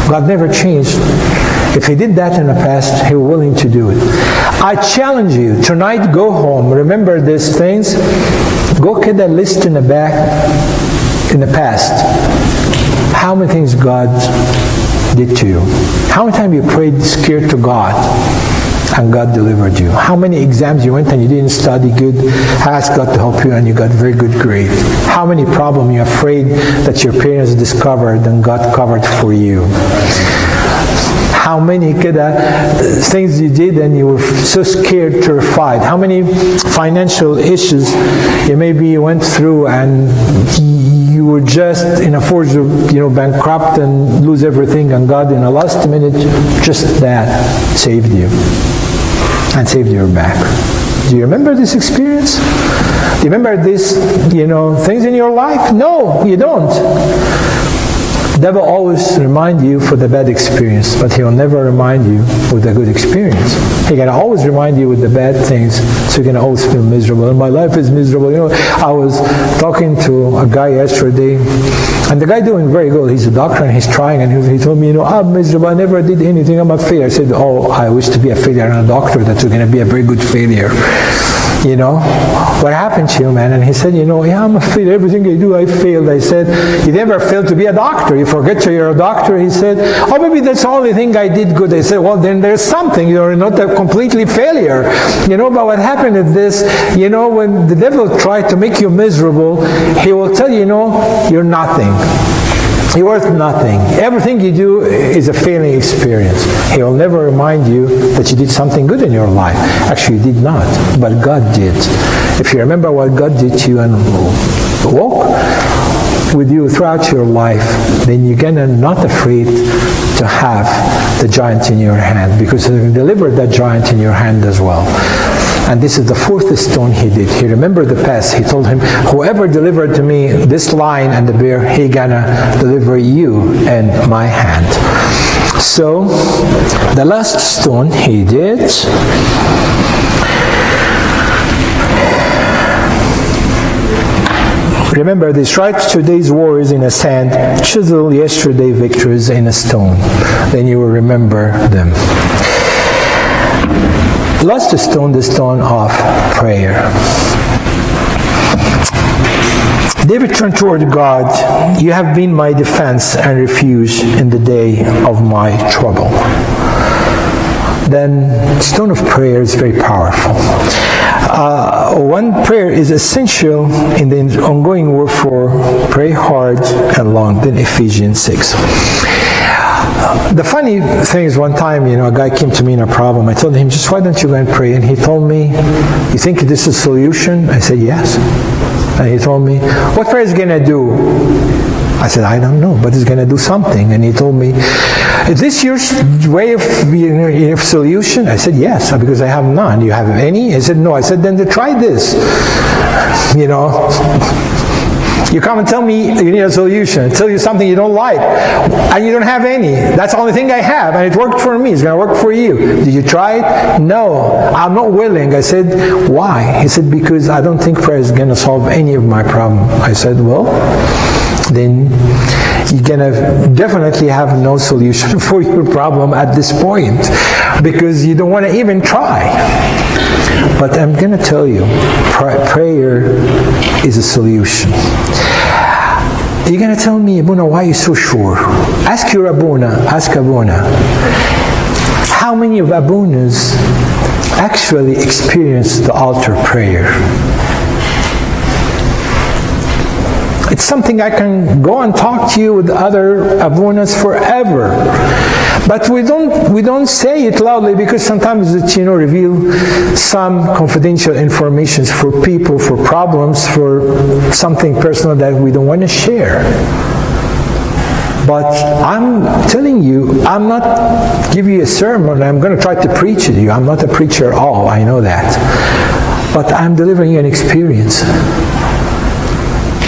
K: God never changed. If he did that in the past, he was willing to do it. I challenge you, tonight go home, remember these things, go get that list in the back, in the past. How many things God did to you? How many times you prayed scared to God and God delivered you? How many exams you went and you didn't study good, asked God to help you and you got very good grade? How many problems you're afraid that your parents discovered and God covered for you? How many things you did and you were so scared, terrified? How many financial issues you went through and you were just in a forge of bankrupt and lose everything, and God in the last minute just that saved you and saved your back. Do you remember this experience? Do you remember these things in your life? No, you don't. The devil always remind you for the bad experience, but he will never remind you with the good experience. He can always remind you with the bad things, so you can always feel miserable. And my life is miserable. I was talking to a guy yesterday, and the guy doing very good. He's a doctor and he's trying, and he told me, I'm miserable. I never did anything. I'm a failure. I said, oh, I wish to be a failure and a doctor that you're going to be a very good failure. What happened to you, man? And he said, yeah, I'm a failure. Everything I do, I failed. I said, you never failed to be a doctor. You forget you're a doctor. He said, oh, maybe that's the only thing I did good. I said, well, then there's something. You're not a completely failure. But what happened is this, when the devil tried to make you miserable, he will tell you, you're nothing. You're worth nothing. Everything you do is a failing experience. He will never remind you that you did something good in your life. Actually, you did not, but God did. If you remember what God did to you and walk with you throughout your life, then you're gonna not afraid to have the giant in your hand, because He delivered that giant in your hand as well. And this is the fourth stone he did. He remembered the past. He told him, whoever delivered to me this lion and the bear, he gonna deliver you in my hand. So, the last stone he did, remember this, write today's words in a sand, chisel yesterday victories in a stone. Then you will remember them. Last stone, the stone of prayer. David turned toward God. You have been my defense and refuge in the day of my trouble. Then, stone of prayer is very powerful. One prayer is essential in the ongoing work for pray hard and long. Then Ephesians 6. The funny thing is, one time, a guy came to me in a problem. I told him, just why don't you go and pray? And he told me, you think this is a solution? I said, yes. And he told me, what prayer is going to do? I said, I don't know, but it's going to do something. And he told me, is this your way of solution? I said, yes, because I have none. You have any? He said, no. I said, then try this. You come and tell me you need a solution, tell you something you don't like, and you don't have any. That's the only thing I have, and it worked for me. It's going to work for you. Did you try it? No, I'm not willing. I said, why? He said, because I don't think prayer is going to solve any of my problem. I said, well, then you're going to definitely have no solution for your problem at this point, because you don't want to even try. But I'm going to tell you, prayer is a solution. You're going to tell me, Abuna, why are you so sure? Ask your Abuna, ask Abuna. How many of Abunas actually experience the altar prayer? It's something I can go and talk to you with other Abunas forever. But we don't say it loudly, because sometimes it reveal some confidential information for people, for problems, for something personal that we don't want to share. But I'm telling you, I'm not giving you a sermon. I'm going to try to preach to you. I'm not a preacher at all. I know that. But I'm delivering you an experience.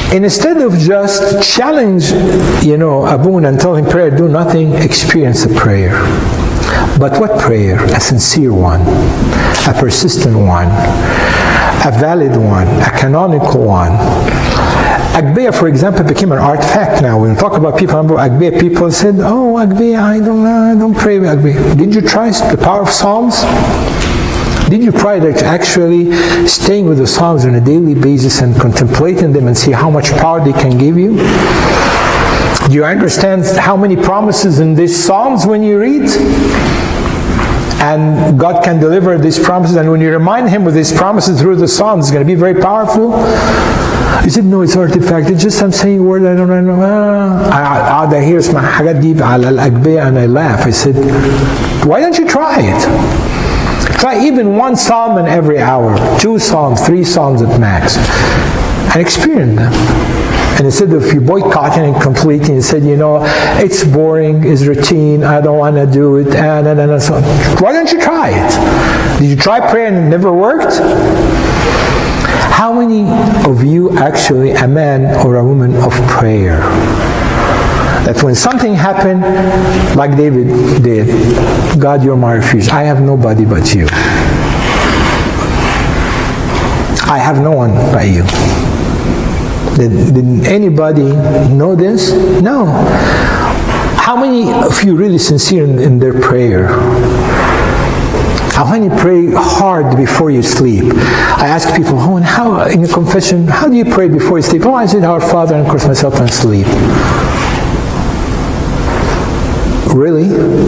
K: And instead of just challenge, Abuna and tell him prayer, do nothing, experience a prayer. But what prayer? A sincere one, a persistent one, a valid one, a canonical one. Agbeya, for example, became an artifact now. When we talk about people, Agbeya, people said, oh, Agbeya, I don't pray with Agbeya. Did you try the power of Psalms? Did you try that actually staying with the Psalms on a daily basis and contemplating them and see how much power they can give you? Do you understand how many promises in these Psalms when you read? And God can deliver these promises, and when you remind Him with these promises through the Psalms, it's going to be very powerful. He said, no, it's artifact. It's just I'm saying a word I don't know. I hear my Hagadib al-Agbeya, and I laugh. I said, why don't you try it? Try even one psalm in every hour, 2 psalms, 3 psalms at max, and experience them. And instead of you boycotting and completing, you said, it's boring, it's routine, I don't want to do it, and so on. Why don't you try it? Did you try prayer and it never worked? How many of you actually a man or a woman of prayer? That when something happened, like David did, God, you're my refuge. I have nobody but you. I have no one but you. Did anybody know this? No. How many of you really sincere in their prayer? How many pray hard before you sleep? I ask people, and how in your confession, how do you pray before you sleep? I said, Our Father, and of course myself, and sleep. Really?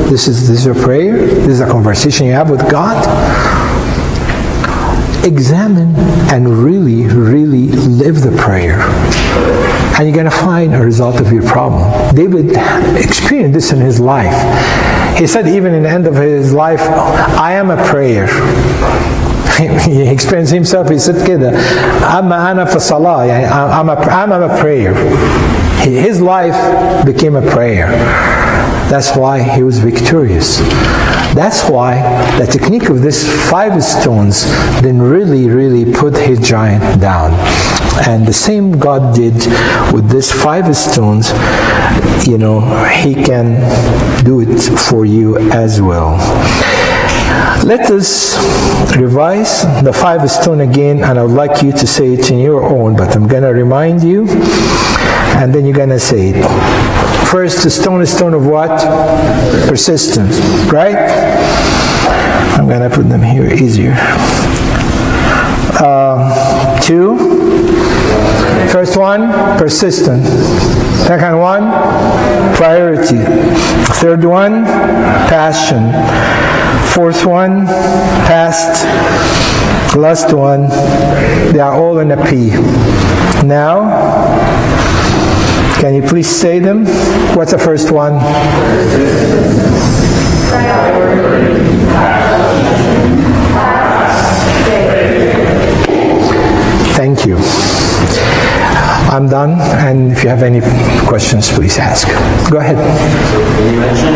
K: This is your prayer? This is a conversation you have with God? Examine and really, really live the prayer. And you're going to find a result of your problem. David experienced this in his life. He said even in the end of his life, I am a prayer. He experienced himself, he said, Kida, I'm a prayer. His life became a prayer. That's why he was victorious. That's why the technique of these 5 stones then really put his giant down. And the same God did with these 5 stones, He can do it for you as well. Let us revise the 5 stone again, and I would like you to say it in your own, but I'm going to remind you, and then you're going to say it. First, the stone is stone of what? Persistence, right? I'm going to put them here easier. 2, First one, persistent. Second one, priority. Third one, passion. Fourth one, past. Last one, they are all in a P. Now, can you please say them? What's the first one? Thank you. I'm done, and if you have any questions, please ask. Go ahead.
L: You mentioned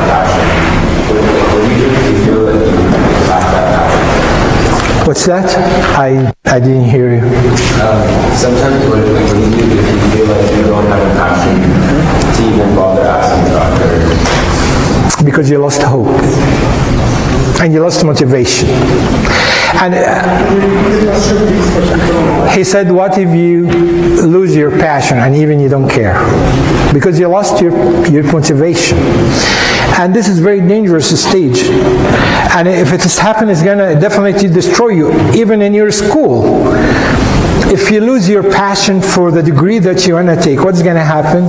L: passion. What do you do if you feel that you lack that passion?
K: What's that? I didn't hear you.
L: Sometimes what you do if you feel like you don't have a passion to even bother asking God,
K: because you lost hope and you lost motivation. And he said, what if you lose your passion and even you don't care? Because you lost your motivation. And this is a very dangerous stage. And if it has happened, it's going to definitely destroy you, even in your school. If you lose your passion for the degree that you want to take, what's going to happen?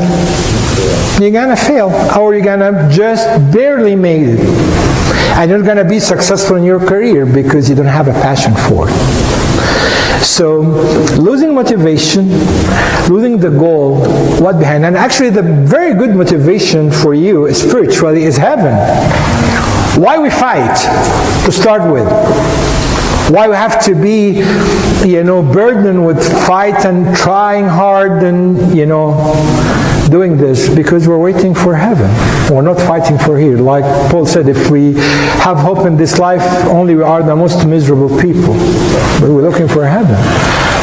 K: You're going to fail, or you're going to just barely make it. And you're going to be successful in your career because you don't have a passion for it. So, losing motivation, losing the goal, what behind? And actually the very good motivation for you spiritually is heaven. Why we fight, to start with? Why we have to be, burdened with fight and trying hard and, doing this? Because we're waiting for heaven. We're not fighting for here. Like Paul said, if we have hope in this life, only we are the most miserable people. But we're looking for heaven.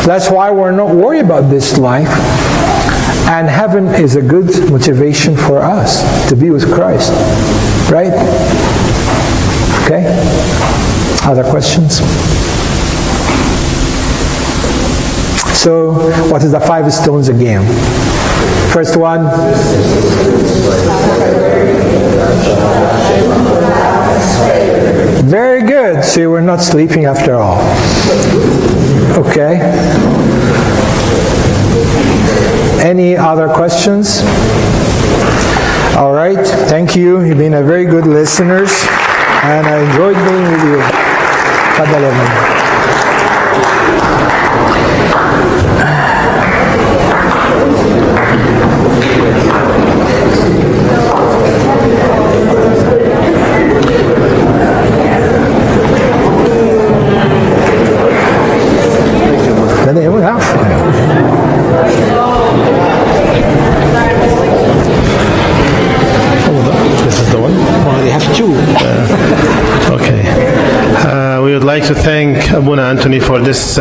K: That's why we're not worried about this life. And heaven is a good motivation for us to be with Christ. Right? Okay? Other questions? So, what is the 5 stones again? First one. Very good. So you were not sleeping after all. Okay. Any other questions? All right. Thank you. You've been a very good listeners. And I enjoyed being with you. Tadalaman.
M: This is the one?
K: Well, they have two.
M: Okay. We would like to thank Abuna Anthony for this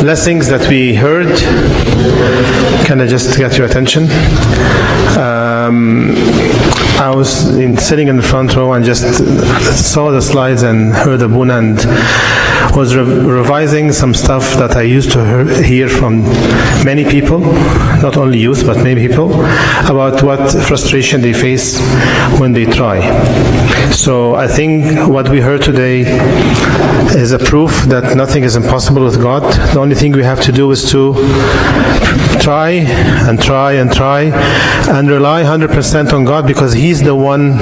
M: blessings that we heard. Can I just get your attention? I was sitting in the front row and just saw the slides and heard Abuna and was revising some stuff that I used to hear from many people, not only youth, but many people, about what frustration they face when they try. So I think what we heard today is a proof that nothing is impossible with God. The only thing we have to do is to try and try and try and rely 100% on God, because He's the one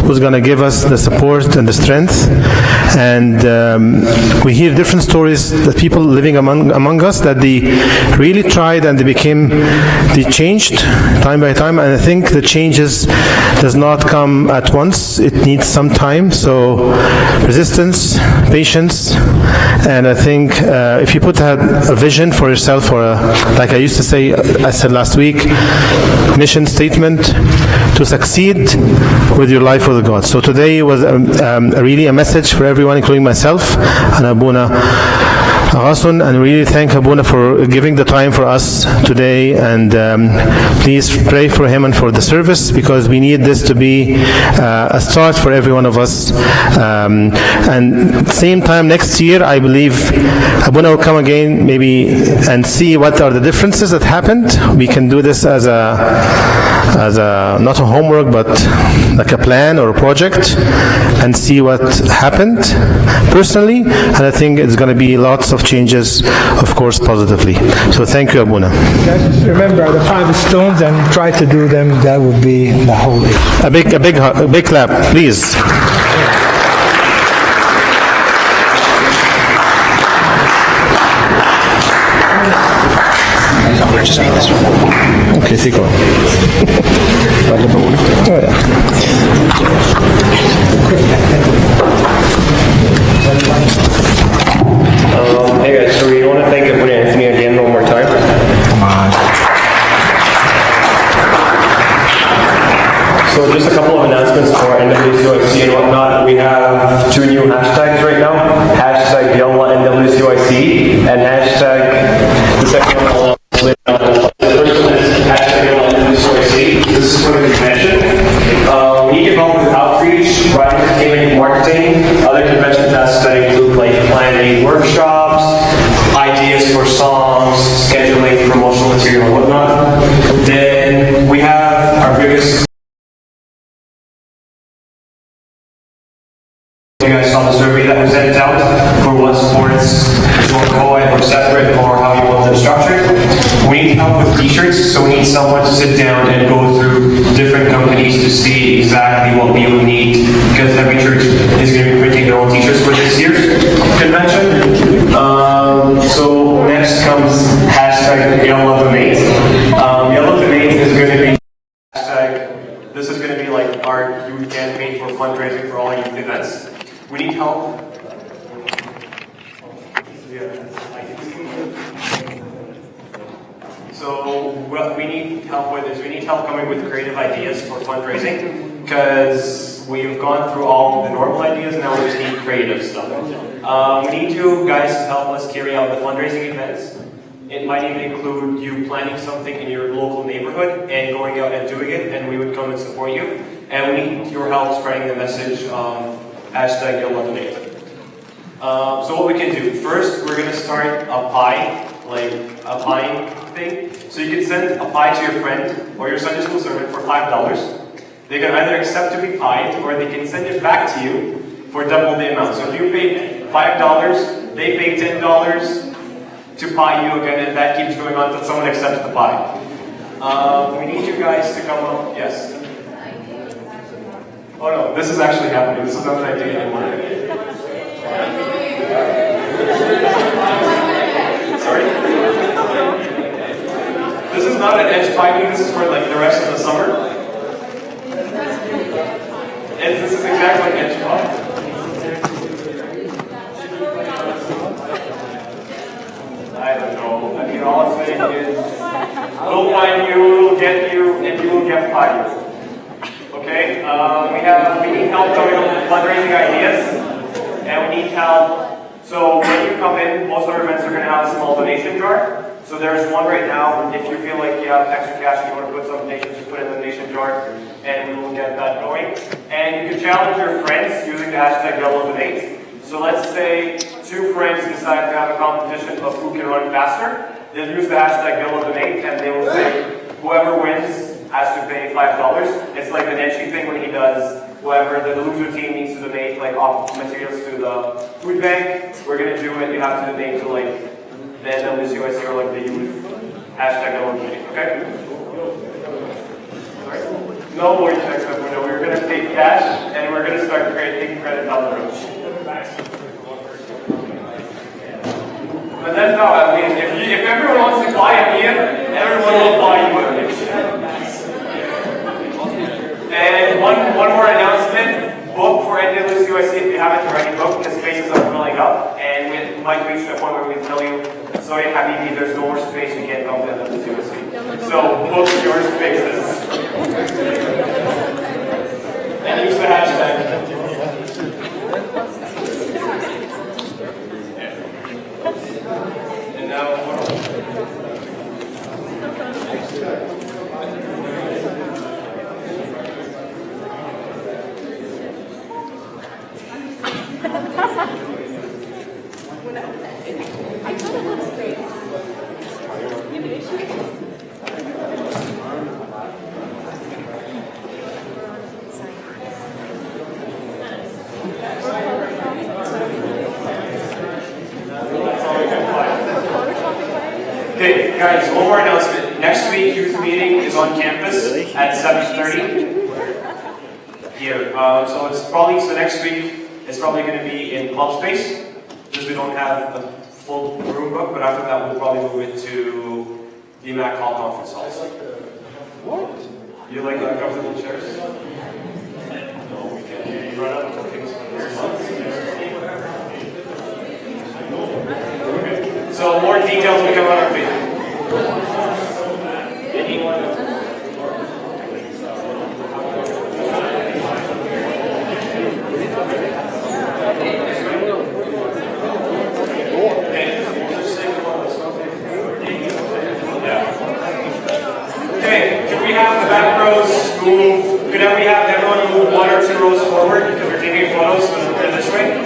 M: who's going to give us the support and the strength. And we hear different stories that people living among us, that they really tried and they changed time by time. And I think the changes does not come at once. It needs some time. So resistance, patience, and I think if you put a vision for yourself, or like I used to say, I said last week, mission statement to succeed with your life with God. So today was really a message for everyone, including myself and Abuna Ghasun, and really thank Abuna for giving the time for us today, and please pray for him and for the service, because we need this to be a start for every one of us. And same time next year, I believe Abuna will come again maybe and see what are the differences that happened. We can do this as a not a homework, but like a plan or a project, and see what happened personally. And I think it's going to be lots of changes, of course, positively. So thank you, Abuna.
K: Just remember the 5 stones and try to do them. That would be the whole issue.
M: A big clap, please. Just need this one. Okay, sí, go. Oh, yeah.
G: Hey guys, so we want to thank Abuna Anthony again one more time.
K: Come on.
G: So just a couple of announcements for NWCYC and whatnot. We have 2 new hashtags right now. Hashtag Yalla NWCYC and hashtag, the second one I'll later on. The first one is hashtag Yalla NWCYC. This is for the convention. We need help with outreach, writing, entertainment, marketing, other convention tasks that include like planning workshops, ideas for songs, scheduling, promotional material, and whatnot. Then we have our biggest. You guys saw the survey that was sent out for what sports you want to go in or separate or how you want them structured. We need help with t-shirts, so we need someone to sit down and go through different companies to see exactly what we would need, because every church is going to be printing their own t-shirts for this year's convention. So next comes hashtag Yalla Donate. Yalla Donate is going to be hashtag, this is going to be like our youth campaign for fundraising for all our youth events. We need help. So what we need help with is we need help coming with creative ideas for fundraising, because we've gone through all the normal ideas and now we just need creative stuff. We need you guys to help us carry out the fundraising events. It might even include you planning something in your local neighborhood and going out and doing it, and we would come and support you. And we need your help spreading the message of hashtag Yalla Donate. So what we can do, first we're going to start a pie, like a pie thing. So you can send a pie to your friend or your Sunday school servant for $5. They can either accept to be pied or they can send it back to you for double the amount. So if you paid $5, they pay $10 to pie you again, and that keeps going on until someone accepts the pie. We need you guys to come up, yes? Oh no, this is actually happening. This is not an idea anymore. Sorry? This is not an edge piping, this is for like the rest of the summer. And this is exactly like edge pipe. I don't know. I mean, all I'm saying is, we'll find you, we'll get you, and you will get pied. Okay? We need help coming up with fundraising ideas, and we need help. So when you come in, most of our events are going to have a small donation jar. So there's one right now. If you feel like you have extra cash and you want to put some donations, just put it in the donation jar, and we will get that going. And you can challenge your friends using the hashtag YellowDonate. So let's say 2 friends decide to have a competition of who can run faster. They'll use the hashtag YellowDonate, and they will say whoever wins has to pay $5. It's like the Nenshi thing when he does whoever the loser team needs to donate like materials to the food bank. We're gonna do it. You have to donate to like the NWCYC or like the youth hashtag YellowDonate. Okay? Sorry? No more checks. No, we're gonna take cash and we're gonna start taking credit down the road. But that's how I mean. If everyone wants to buy a beer, everyone will buy you a beer. And one more announcement, book for NWCYC if you haven't already booked, the spaces are filling up, and we might reach the point where we tell you, sorry Habibi, there's no more space, you can't come to NWCYC. So book your spaces. And use the hashtag. And now,
N: guys, one more announcement. Next week, youth meeting is on campus at 7:30 here. So it's probably, so next week, it's probably going to be in club space, because we don't have a full room book, but after that, we'll probably move it to the MAC Hall Conference Hall. What? You like comfortable chairs? No, we can run out of things for this month. Okay. So more details will come on our Facebook. Okay, can we have the back rows move? Could we have everyone move 1 or 2 rows forward because we're taking photos, so we're this way?